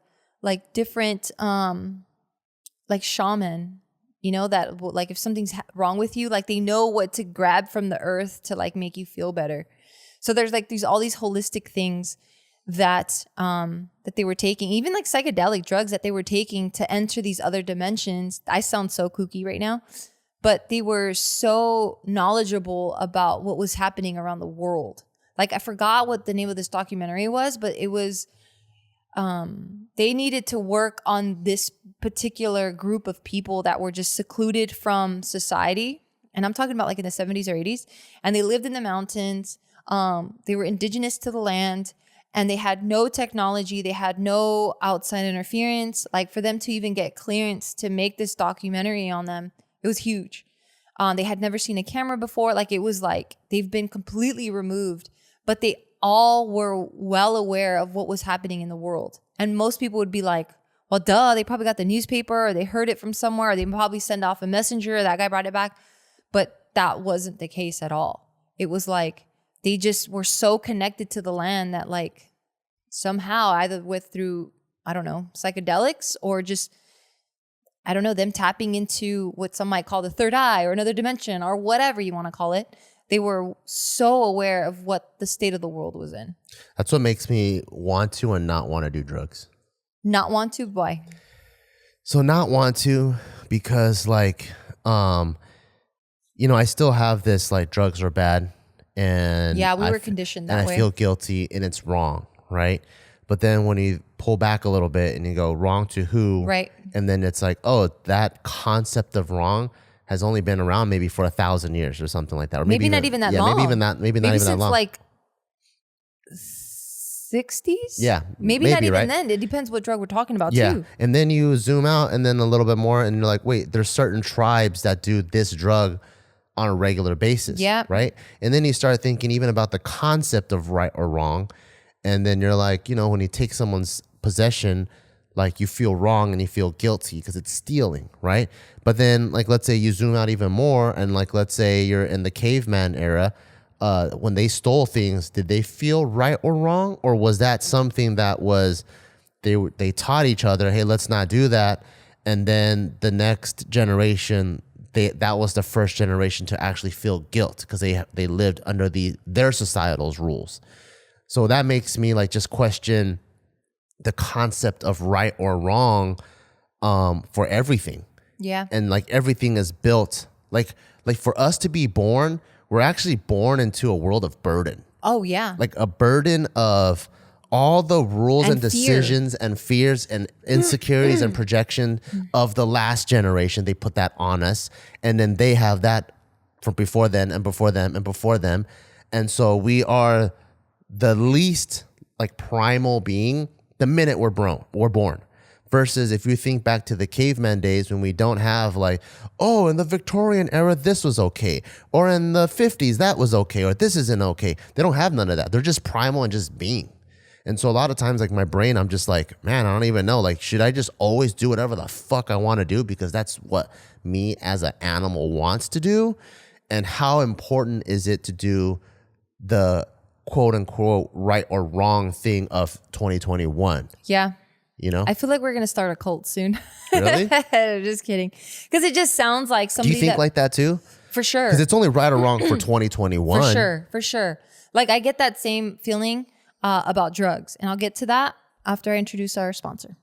A: different like shaman you know, that like if something's wrong with you, like they know what to grab from the earth to like make you feel better. So there's like all these holistic things that that they were taking, even like psychedelic drugs that they were taking to enter these other dimensions. I sound so kooky right now, but they were so knowledgeable about what was happening around the world. Like I forgot what the name of this documentary was, but it was they needed to work on this particular group of people that were just secluded from society. And I'm talking about like in the 70s or 80s. And they lived in the mountains. They were indigenous to the land. And they had no technology. They had no outside interference. Like for them to even get clearance to make this documentary on them, it was huge. They had never seen a camera before. Like it was like they've been completely removed, but they all were well aware of what was happening in the world. And most people would be like, well, duh, they probably got the newspaper or they heard it from somewhere or they probably send off a messenger or that guy brought it back. But that wasn't the case at all. It was like, they just were so connected to the land that like somehow either through, I don't know, psychedelics or just, I don't know, them tapping into what some might call the third eye or another dimension or whatever you want to call it. They were so aware of what the state of the world was in.
B: That's what makes me want to and not want to do drugs.
A: Not want to? Why?
B: So not want to because like, you know, I still have this like drugs are bad. And
A: yeah, we were conditioned that way.
B: I feel guilty and it's wrong, right? But then when you pull back a little bit and you go wrong to who,
A: right?
B: And then it's like, oh, that concept of wrong has only been around maybe for 1,000 years or something like that, or
A: maybe not even that long.
B: Maybe not even that long.
A: Like 60s.
B: Yeah,
A: maybe not even right? Then. It depends what drug we're talking about too.
B: And then you zoom out and then a little bit more, and you're like, wait, there's certain tribes that do this drug on a regular basis.
A: Yeah.
B: Right. And then you start thinking even about the concept of right or wrong. And then you're like, you know, when you take someone's possession, like you feel wrong and you feel guilty because it's stealing. Right. But then like, let's say you zoom out even more. And like, let's say you're in the caveman era. When they stole things, did they feel right or wrong? Or was that something that was, they taught each other, hey, let's not do that. And then the next generation, that was the first generation to actually feel guilt because they lived under their societal's rules. So that makes me like just question the concept of right or wrong for everything.
A: Yeah.
B: And like everything is built like for us to be born, we're actually born into a world of burden.
A: Oh yeah.
B: Like a burden of all the rules and decisions and fears and insecurities and projection of the last generation. They put that on us. And then they have that from before then and before them and before them. And so we are the least like primal being the minute we're born. Versus if you think back to the caveman days when we don't have like, oh, in the Victorian era, this was okay. Or in the 50s, that was okay. Or this isn't okay. They don't have none of that. They're just primal and just being. And so a lot of times, like my brain, I'm just like, man, I don't even know. Like, should I just always do whatever the fuck I want to do? Because that's what me as an animal wants to do. And how important is it to do the quote unquote right or wrong thing of 2021?
A: Yeah.
B: You know?
A: I feel like we're going to start a cult soon.
B: Really?
A: Just kidding. Because it just sounds like somebody
B: Do you think like that too?
A: For sure.
B: Because it's only right or wrong for 2021.
A: For sure. Like I get that same feeling about drugs. And I'll get to that after I introduce our sponsor.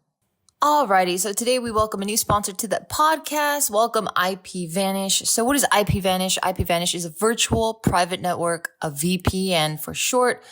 A: Alrighty, so today we welcome a new sponsor to the podcast. Welcome IPVanish. So what is IPVanish? IPVanish is a virtual private network, a VPN for short.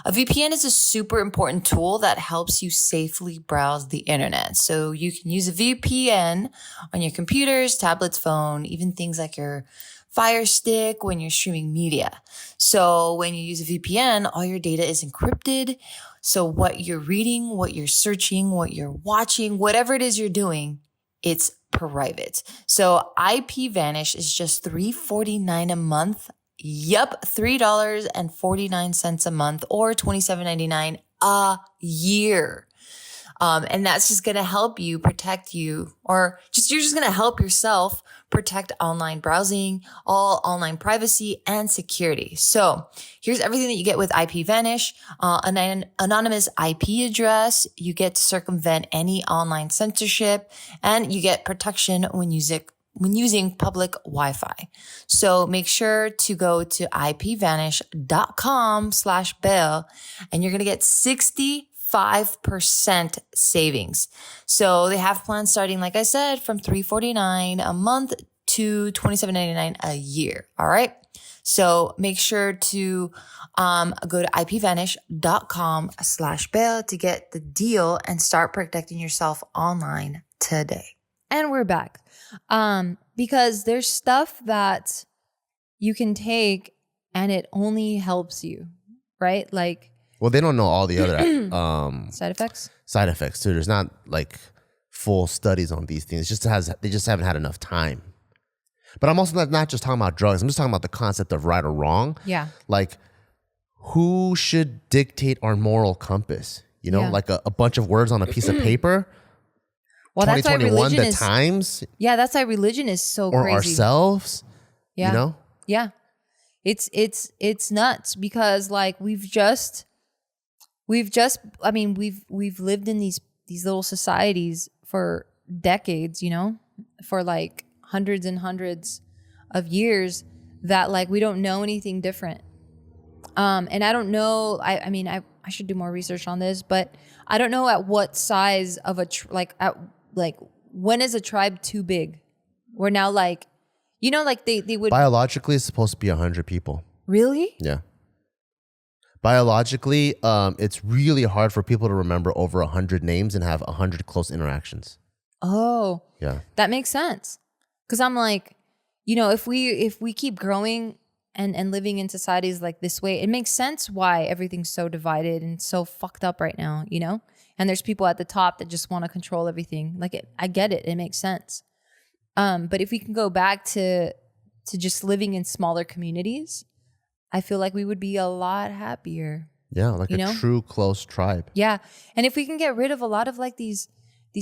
A: A VPN is a super important tool that helps you safely browse the internet. So you can use a VPN on your computers, tablets, phone, even things like your Fire Stick when you're streaming media. So when you use a VPN, all your data is encrypted. So what you're reading, what you're searching, what you're watching, whatever it is you're doing, it's private. So IPVanish is just $3.49 a month. Yup, $3.49 a month or $27.99 a year. And that's just going to help you protect you, or you're just going to help yourself protect online browsing, all online privacy and security. So here's everything that you get with IPVanish, an anonymous IP address. You get to circumvent any online censorship, and you get protection when when using public Wi-Fi. So make sure to go to IPVanish.com/Bell and you're going to get 65% savings. So they have plans starting, like I said, from $349 a month to $27.99 a year. All right. So make sure to go to IPVanish.com/Bell to get the deal and start protecting yourself online today. And we're back. Because there's stuff that you can take and it only helps you, right? Like,
B: well, they don't know all the other
A: side effects.
B: Side effects too. There's not like full studies on these things. They just haven't had enough time. But I'm also not just talking about drugs. I'm just talking about the concept of right or wrong.
A: Yeah.
B: Like, who should dictate our moral compass? You know, like a bunch of words on a piece of paper.
A: Well, that's why religion is
B: times.
A: Yeah, that's why religion is so
B: or
A: crazy.
B: Ourselves.
A: Yeah.
B: You know?
A: Yeah. It's nuts because like we've lived in these little societies for decades, you know, for like hundreds and hundreds of years that like we don't know anything different. And I don't know, I should do more research on this, but I don't know at what size of when is a tribe too big? We're now like, you know, like they would.
B: Biologically, it's supposed to be 100 people.
A: Really?
B: Yeah. Biologically, it's really hard for people to remember over 100 names and have 100 close interactions.
A: Oh.
B: Yeah.
A: That makes sense. Because I'm like, you know, if we keep growing and living in societies like this way, it makes sense why everything's so divided and so fucked up right now, you know? And there's people at the top that just want to control everything. Like, I get it. It makes sense. But if we can go back to just living in smaller communities, I feel like we would be a lot happier.
B: Yeah, like a true close tribe.
A: Yeah. And if we can get rid of a lot of like these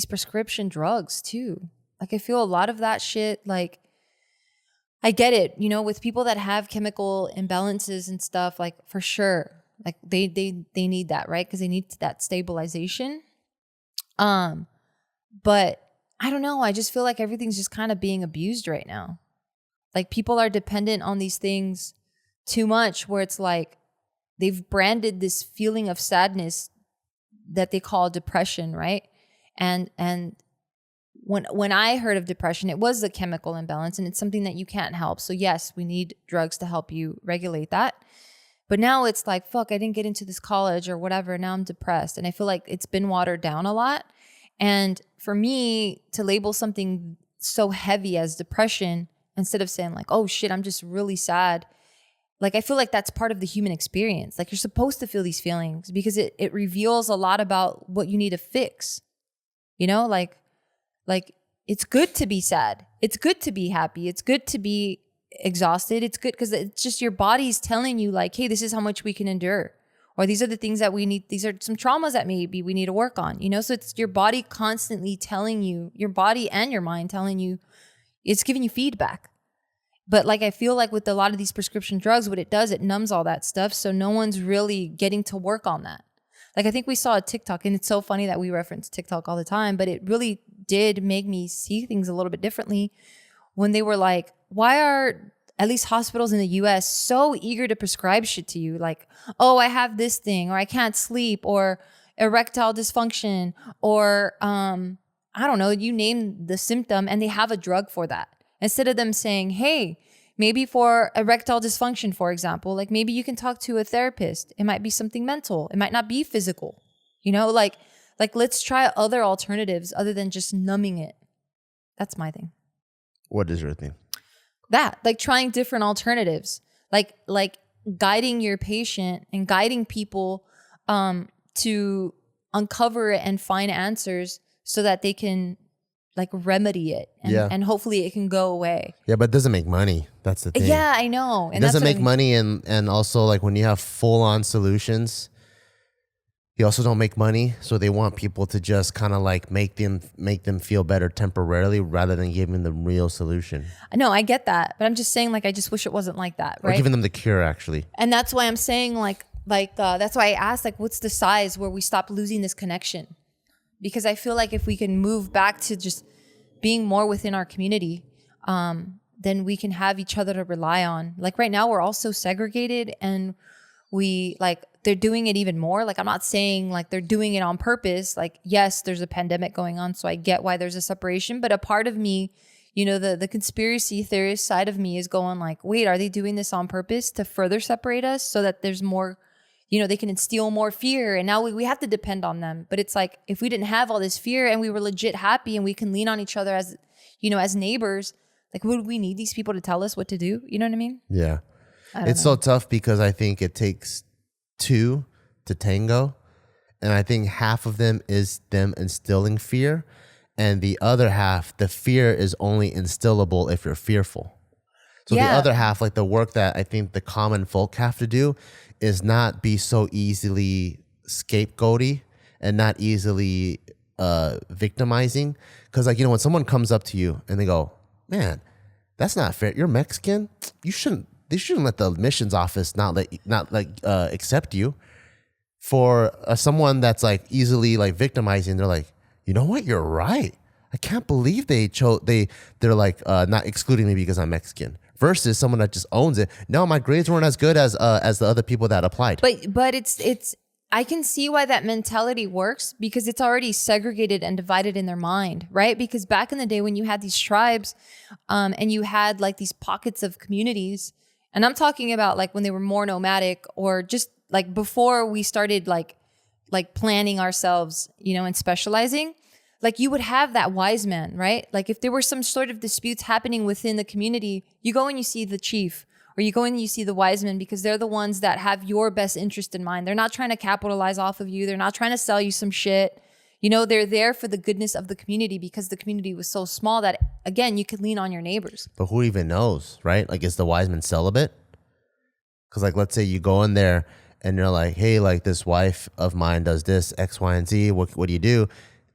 A: prescription drugs too. Like I feel a lot of that shit, like I get it, you know, with people that have chemical imbalances and stuff, like for sure. Like they need that, right? Because they need that stabilization. But I don't know. I just feel like everything's just kind of being abused right now. Like people are dependent on these things too much where it's like they've branded this feeling of sadness that they call depression, right? And when I heard of depression, it was a chemical imbalance and it's something that you can't help. So yes, we need drugs to help you regulate that. But now it's like, fuck, I didn't get into this college or whatever. Now I'm depressed. And I feel like it's been watered down a lot. And for me to label something so heavy as depression, instead of saying like, oh shit, I'm just really sad. Like, I feel like that's part of the human experience. Like you're supposed to feel these feelings because it reveals a lot about what you need to fix. You know, like it's good to be sad. It's good to be happy. It's good to be exhausted. It's good because it's just your body's telling you like, hey, this is how much we can endure. Or these are the things that we need. These are some traumas that maybe we need to work on, you know? So it's your body constantly telling you, your body and your mind telling you, it's giving you feedback. But like, I feel like with a lot of these prescription drugs, what it does, it numbs all that stuff. So no one's really getting to work on that. Like, I think we saw a TikTok, and it's so funny that we reference TikTok all the time, but it really did make me see things a little bit differently when they were like, why are at least hospitals in the US so eager to prescribe shit to you? Like, oh, I have this thing, or I can't sleep, or erectile dysfunction, or I don't know, you name the symptom and they have a drug for that. Instead of them saying, hey, maybe for erectile dysfunction, for example, like maybe you can talk to a therapist. It might be something mental. It might not be physical. You know, like let's try other alternatives other than just numbing it. That's my thing.
B: What is your thing?
A: That, like trying different alternatives, like guiding your patient and guiding people to uncover it and find answers so that they can like remedy it and hopefully it can go away. Yeah,
B: but it doesn't make money. That's the thing.
A: Yeah, I know.
B: And it doesn't make money, and also like when you have full-on solutions, you also don't make money. So they want people to just kind of like make them feel better temporarily rather than giving them real solution.
A: No, I get that, but I'm just saying like I just wish it wasn't like that, right?
B: Or giving them the cure actually.
A: And that's why I'm saying like that's why I asked like what's the size where we stop losing this connection? Because I feel like if we can move back to just being more within our community, then we can have each other to rely on. Like right now, we're all so segregated, and they're doing it even more. Like, I'm not saying like they're doing it on purpose. Like, yes, there's a pandemic going on, so I get why there's a separation. But a part of me, the conspiracy theorist side of me is going like, wait, are they doing this on purpose to further separate us so that there's more, they can instill more fear? And now we have to depend on them. But it's like, if we didn't have all this fear and we were legit happy and we can lean on each other as neighbors, like, would we need these people to tell us what to do? You know what I mean?
B: Yeah. It's so tough because I think it takes two to tango. And I think half of them is them instilling fear. And the other half, the fear is only instillable if you're fearful. So the other half, like the work that I think the common folk have to do, is not be so easily scapegoaty and not easily victimizing. Because when someone comes up to you and they go, man, that's not fair. You're Mexican. They shouldn't let the admissions office not accept you. For someone that's like easily like victimizing, they're like, you know what? You're right. I can't believe they're like not excluding me because I'm Mexican. Versus someone that just owns it. No, my grades weren't as good as the other people that applied.
A: But it's I can see why that mentality works, because it's already segregated and divided in their mind, right? Because back in the day when you had these tribes, and you had like these pockets of communities, and I'm talking about like when they were more nomadic, or just like before we started like planning ourselves, and specializing, like you would have that wise man, right? Like if there were some sort of disputes happening within the community, you go and you see the chief, or you go and you see the wise men, because they're the ones that have your best interest in mind. They're not trying to capitalize off of you. They're not trying to sell you some shit. They're there for the goodness of the community, because the community was so small that, again, you could lean on your neighbors.
B: But who even knows, right? Like, is the wise man celibate? Because like, let's say you go in there and you're like, hey, like this wife of mine does this, X, Y, and Z. What do you do?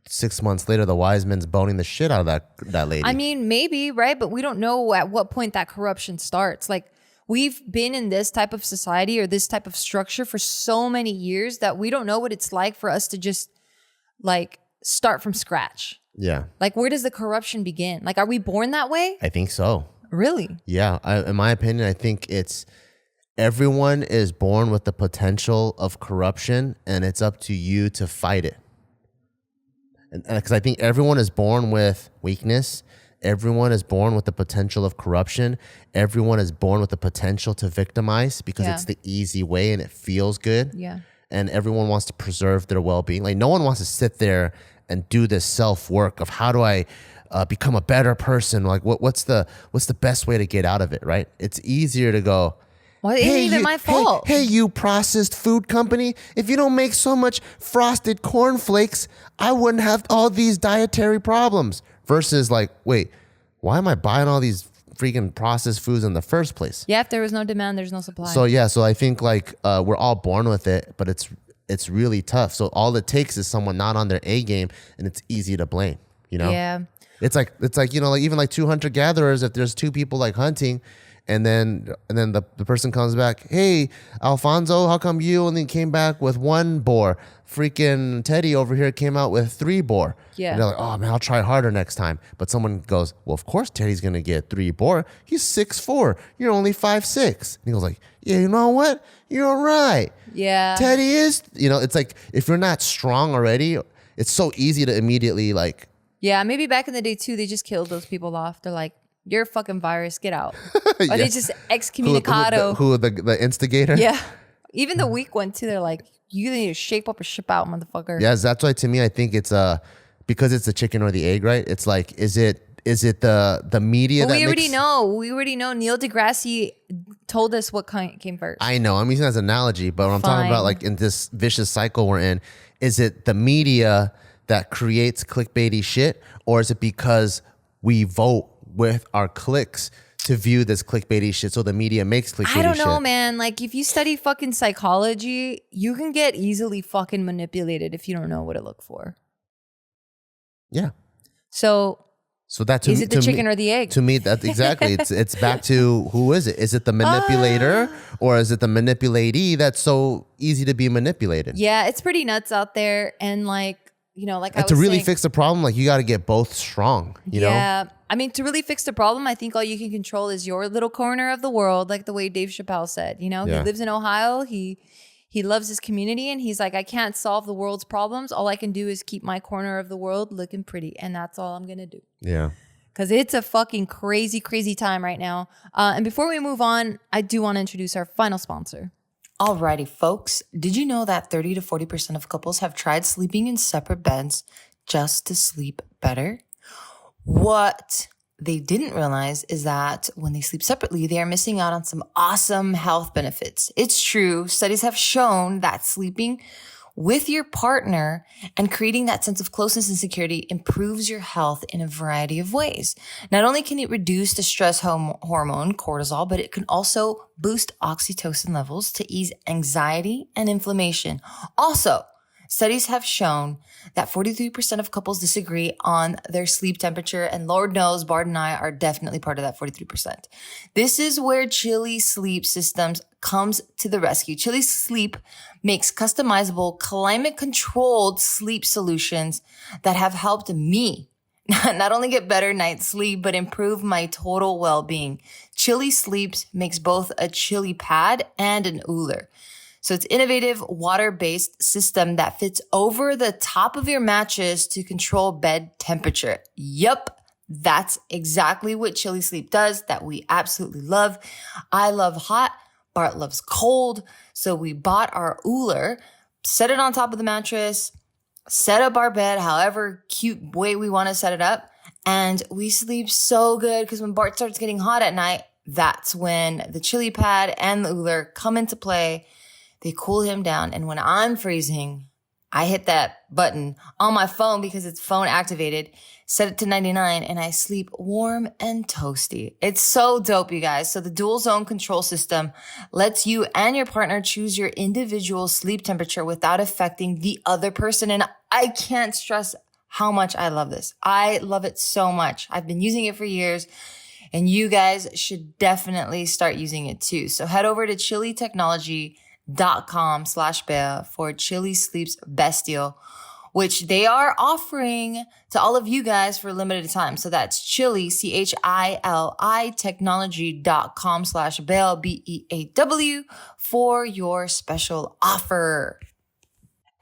B: 6 months later, the wise man's boning the shit out of that lady.
A: I mean, maybe, right? But we don't know at what point that corruption starts. Like, we've been in this type of society or this type of structure for so many years that we don't know what it's like for us to just like start from scratch.
B: Yeah.
A: Like, where does the corruption begin? Like, are we born that way?
B: I think so.
A: Really?
B: Yeah. In my opinion, I think everyone is born with the potential of corruption, and it's up to you to fight it. And because I think everyone is born with weakness. Everyone is born with the potential of corruption. Everyone is born with the potential to victimize, because it's the easy way and it feels good.
A: Yeah.
B: And everyone wants to preserve their well-being. Like, no one wants to sit there and do this self-work of how do I become a better person? Like, what's the best way to get out of it, right? It's easier to go,
A: well, it ain't even my fault.
B: Hey, you processed food company, if you don't make so much frosted cornflakes, I wouldn't have all these dietary problems. Versus like, wait, why am I buying all these freaking processed foods in the first place?
A: Yeah, if there was no demand, there's no supply.
B: So I think like we're all born with it, but it's really tough. So all it takes is someone not on their A game, and it's easy to blame,
A: Yeah.
B: It's like like even like 2 hunter-gatherers, if there's 2 people like hunting, and then the person comes back, hey, Alfonso, how come you only came back with 1 boar? Freaking Teddy over here came out with 3 boar.
A: Yeah.
B: And they're like, oh man, I'll try harder next time. But someone goes, well, of course Teddy's gonna get 3 boar. He's 6'4". You're only 5'6". And he goes like, yeah, you know what? You're right.
A: Yeah.
B: Teddy is, it's like, if you're not strong already, it's so easy to immediately like.
A: Yeah, maybe back in the day too, they just killed those people off. They're like, you're a fucking virus, get out. Or they just excommunicado.
B: Who the instigator?
A: Yeah. Even the weak one too, they're like, you need to shape up or ship out, motherfucker.
B: Yes, that's why to me I think it's because it's the chicken or the egg, right? It's like, is it the media?
A: But we already know. Neil deGrasse told us what came first.
B: I know. I'm using that as an analogy, but what I'm talking about, like in this vicious cycle we're in, is it the media that creates clickbaity shit, or is it because we vote with our clicks to view this clickbaity shit, so the media makes clickbaity shit?
A: I don't know, man. Like, if you study fucking psychology, you can get easily fucking manipulated if you don't know what to look for.
B: Yeah.
A: So
B: that
A: is it the chicken or the egg?
B: To me, that's exactly. It's back to who is it? Is it the manipulator or is it the manipulatee that's so easy to be manipulated?
A: Yeah, it's pretty nuts out there, and like, like I
B: And
A: was
B: to really
A: saying,
B: fix the problem, like you got to get both strong, you know?
A: yeah. I mean, to really fix the problem, I think all you can control is your little corner of the world, like the way Dave Chappelle said. He lives in Ohio. He loves his community, and he's like, I can't solve the world's problems. All I can do is keep my corner of the world looking pretty, and that's all I'm gonna do.
B: Yeah.
A: Because it's a fucking crazy, crazy time right now. And before we move on, I do want to introduce our final sponsor.
C: Alrighty, folks. Did you know that 30 to 40% of couples have tried sleeping in separate beds just to sleep better? What they didn't realize is that when they sleep separately, they are missing out on some awesome health benefits. It's true. Studies have shown that sleeping with your partner and creating that sense of closeness and security improves your health in a variety of ways. Not only can it reduce the stress hormone, cortisol, but it can also boost oxytocin levels to ease anxiety and inflammation. Also, studies have shown that 43% of couples disagree on their sleep temperature, and Lord knows Bart and I are definitely part of that 43%. This is where Chili Sleep Systems comes to the rescue. Chili Sleep makes customizable, climate-controlled sleep solutions that have helped me not only get better night's sleep, but improve my total well-being. Chili Sleeps makes both a chili pad and an Ooler. So it's innovative water-based system that fits over the top of your mattress to control bed temperature. Yup, that's exactly what Chili Sleep does that we absolutely love. I love hot. Bart loves cold. So we bought our Ooler, set it on top of the mattress, set up our bed however cute way we want to set it up. And we sleep so good because when Bart starts getting hot at night, that's when the chili pad and the Ooler come into play. They cool him down. And when I'm freezing, I hit that button on my phone because it's phone activated, set it to 99, and I sleep warm and toasty. It's so dope, you guys. So the dual zone control system lets you and your partner choose your individual sleep temperature without affecting the other person. And I can't stress how much I love this. I love it so much. I've been using it for years. And you guys should definitely start using it too. So head over to chilitechnology.com/bear for Chili Sleep's best deal, which they are offering to all of you guys for a limited time. So that's Chili, CHILI technology.com/Bear, BEAW for your special offer.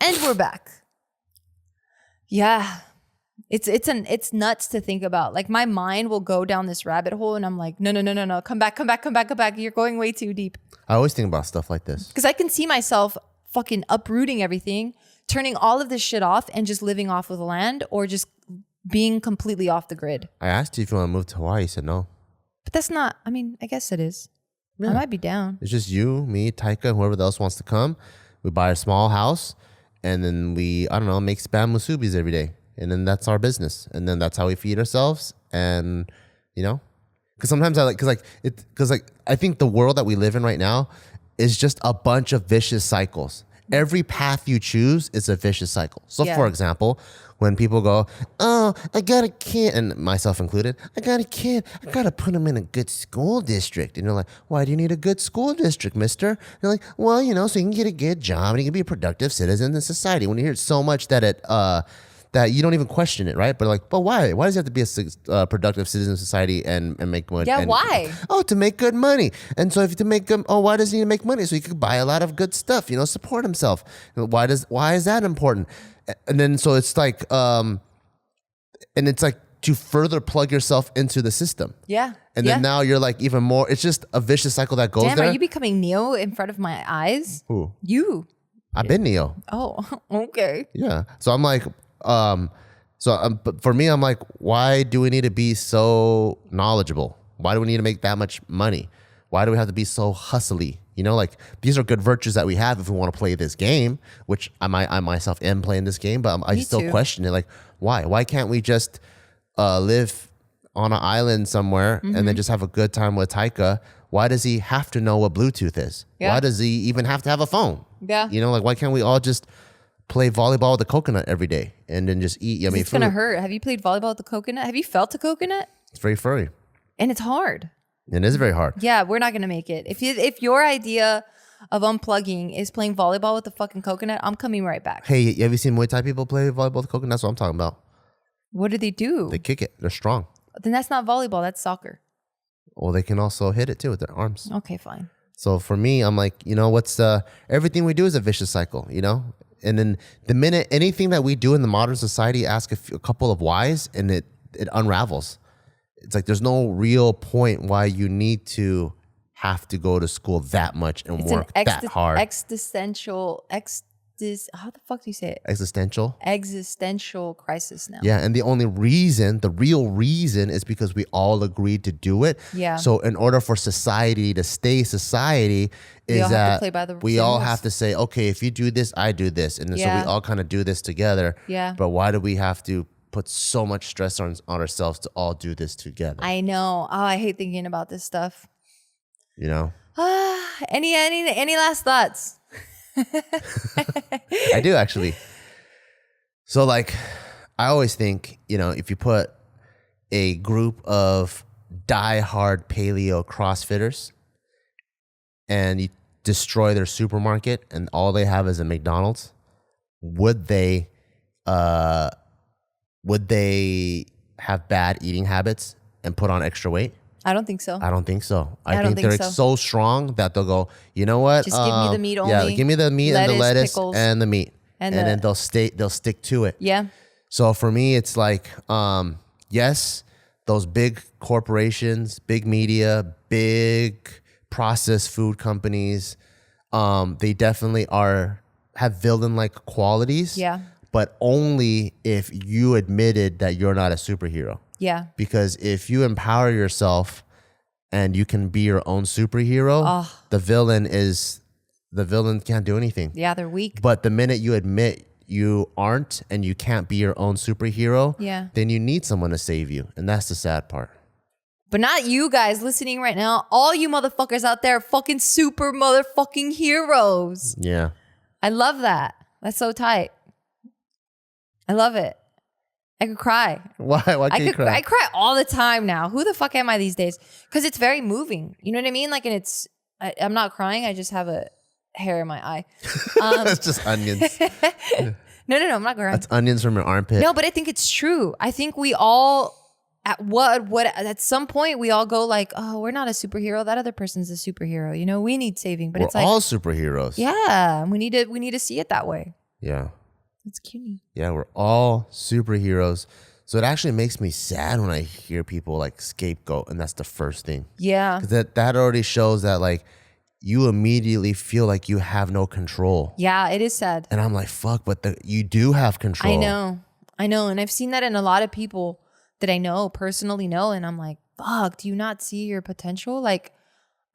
A: And we're back. Yeah. It's nuts to think about. Like my mind will go down this rabbit hole and I'm like, no. Come back. You're going way too deep.
B: I always think about stuff like this.
A: Because I can see myself fucking uprooting everything, turning all of this shit off and just living off of the land or just being completely off the grid.
B: I asked you if you want to move to Hawaii. You said no.
A: But that's not, I mean, I guess it is. Yeah. I might be down.
B: It's just you, me, Taika, and whoever else wants to come. We buy a small house and then we, I don't know, make spam musubis every day. And then that's our business. And then that's how we feed ourselves. And, you know, because sometimes I I think the world that we live in right now is just a bunch of vicious cycles. Every path you choose is a vicious cycle. So, for example, when people go, oh, I got a kid, and myself included, I got a kid, I got to put him in a good school district. And you're like, why do you need a good school district, mister? And you're like, well, you know, so you can get a good job and you can be a productive citizen in society. When you hear it so much that you don't even question it, right? But like, but why? Why does he have to be a productive citizen of society and make money?
A: Yeah, why?
B: Oh, to make good money. And so if to make good, why does he need to make money? So he could buy a lot of good stuff, you know, support himself. Why is that important? And then so it's like, and it's like to further plug yourself into the system.
A: Yeah.
B: And then now you're like even more. It's just a vicious cycle that goes there.
A: Damn, are you becoming Neo in front of my eyes?
B: Who?
A: You.
B: I've been Neo.
A: Oh, okay.
B: Yeah. So I'm like. But for me, I'm like, why do we need to be so knowledgeable? Why do we need to make that much money? Why do we have to be so hustly? You know, like these are good virtues that we have if we want to play this game, which I myself am playing this game, but I still question it. Like, why? Why can't we just live on an island somewhere and then just have a good time with Taika? Why does he have to know what Bluetooth is? Yeah. Why does he even have to have a phone?
A: Yeah.
B: You know, like why can't we all just play volleyball with the coconut every day and then just eat yummy food?
A: It's gonna hurt. Have you played volleyball with the coconut? Have you felt a coconut?
B: It's very furry.
A: And it's hard.
B: It is very hard.
A: Yeah, we're not gonna make it. If your idea of unplugging is playing volleyball with the fucking coconut, I'm coming right back.
B: Hey, have you seen Muay Thai people play volleyball with coconut? That's what I'm talking about.
A: What do they do?
B: They kick it. They're strong.
A: Then that's not volleyball. That's soccer.
B: Well, they can also hit it too with their arms.
A: Okay, fine.
B: So for me, I'm like, everything we do is a vicious cycle, And then the minute anything that we do in the modern society, ask a couple of whys, and it unravels. It's like there's no real point why you need to have to go to school that much and work that hard.
A: How the fuck do you say it?
B: Existential
A: crisis now.
B: Yeah, and the real reason is because we all agreed to do it.
A: Yeah.
B: So in order for society to stay society, is that we all have to say, okay, if you do this, I do this. And so we all kind of do this together.
A: Yeah.
B: But why do we have to put so much stress on ourselves to all do this together?
A: I know. Oh, I hate thinking about this stuff. Any last thoughts?
B: I do actually. So like, I always think, if you put a group of diehard paleo CrossFitters and you destroy their supermarket and all they have is a McDonald's, would they have bad eating habits and put on extra weight?
A: I don't think so.
B: I don't think so. I think they're so strong that they'll go, you know what?
A: Just give me the meat only.
B: Yeah, give me the meat and the lettuce
A: pickles,
B: and the meat. And then they'll stick to it.
A: Yeah.
B: So for me, it's like, yes, those big corporations, big media, big processed food companies, they definitely have villain-like qualities.
A: Yeah.
B: But only if you admitted that you're not a superhero.
A: Yeah.
B: Because if you empower yourself and you can be your own superhero, the villain can't do anything.
A: Yeah, they're weak.
B: But the minute you admit you aren't and you can't be your own superhero, then you need someone to save you. And that's the sad part.
A: But not you guys listening right now. All you motherfuckers out there are fucking super motherfucking heroes.
B: Yeah.
A: I love that. That's so tight. I love it. I could cry.
B: Why can't you cry?
A: I cry all the time now. Who the fuck am I these days? Because it's very moving. You know what I mean? Like, and I'm not crying. I just have a hair in my eye.
B: That's just onions.
A: No, I'm not crying.
B: That's onions from your armpit.
A: No, but I think it's true. I think we all, at some point, we all go like, oh, we're not a superhero. That other person's a superhero. We need saving. But
B: we're
A: it's like
B: all superheroes.
A: Yeah, we need to see it that way.
B: Yeah.
A: It's cute.
B: Yeah, we're all superheroes. So it actually makes me sad when I hear people like Scapegoat, and that's the first thing.
A: Yeah.
B: Because that already shows that like you immediately feel like you have no control.
A: Yeah, it is sad.
B: And I'm like, fuck, but you do have control.
A: I know. And I've seen that in a lot of people that I personally know. And I'm like, fuck, do you not see your potential? Like,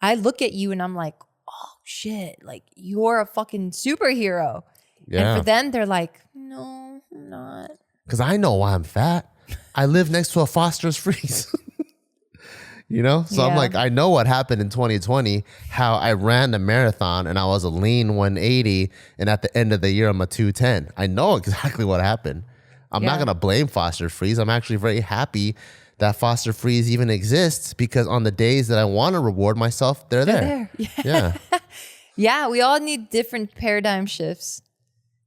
A: I look at you and I'm like, oh shit, like you're a fucking superhero. Yeah. And for them, they're like, no, I'm not.
B: Because I know why I'm fat. I live next to a Foster's Freeze. So I'm like, I know what happened in 2020, how I ran the marathon and I was a lean 180. And at the end of the year, I'm a 210. I know exactly what happened. I'm not going to blame Foster Freeze. I'm actually very happy that Foster Freeze even exists because on the days that I want to reward myself, they're there. Yeah.
A: Yeah, we all need different paradigm shifts.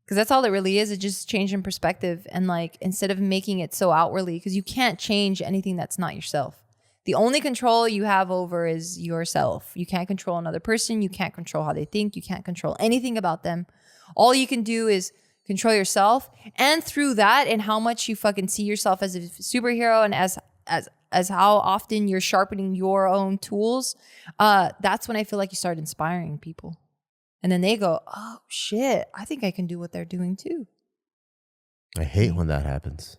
A: Because that's all it really is. It's just changing perspective. And like, instead of making it so outwardly, because you can't change anything that's not yourself. The only control you have over is yourself. You can't control another person. You can't control how they think. You can't control anything about them. All you can do is control yourself. And through that and how much you fucking see yourself as a superhero and as how often you're sharpening your own tools, that's when I feel like you start inspiring people. And then they go, oh, shit, I think I can do what they're doing too.
B: I hate when that happens.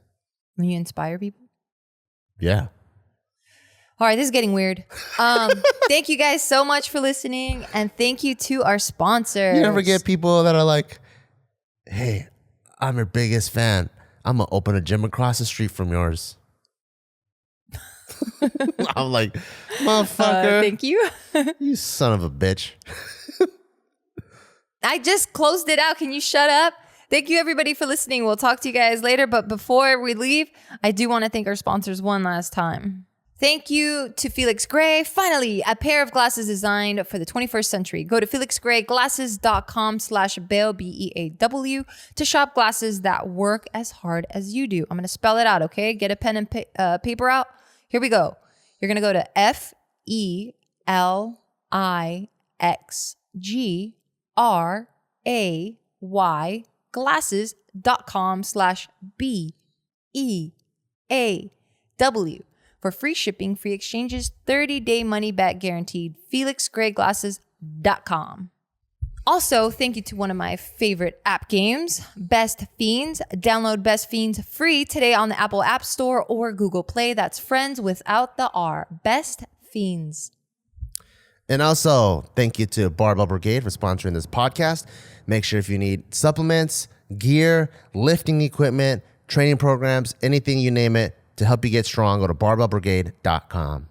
A: When you inspire people?
B: Yeah.
A: All right, this is getting weird. Thank you guys so much for listening. And thank you to our sponsors.
B: You never get people that are like, hey, I'm your biggest fan. I'm going to open a gym across the street from yours. I'm like, motherfucker.
A: Thank you.
B: You son of a bitch.
A: I just closed it out. Can you shut up? Thank you, everybody, for listening. We'll talk to you guys later. But before we leave, I do want to thank our sponsors one last time. Thank you to Felix Gray. Finally, a pair of glasses designed for the 21st century. Go to felixgrayglasses.com/Beaw, B-E-A-W, to shop glasses that work as hard as you do. I'm going to spell it out, okay? Get a pen and paper out. Here we go. You're going to go to FELIXGRAY glasses.com/BEAW for free shipping, free exchanges, 30-day money-back guaranteed. FelixGrayGlasses.com. Also, thank you to one of my favorite app games, Best Fiends. Download Best Fiends free today on the Apple App Store or Google Play. That's friends without the R. Best Fiends.
B: And also, thank you to Barbell Brigade for sponsoring this podcast. Make sure if you need supplements, gear, lifting equipment, training programs, anything you name it, to help you get strong, go to barbellbrigade.com.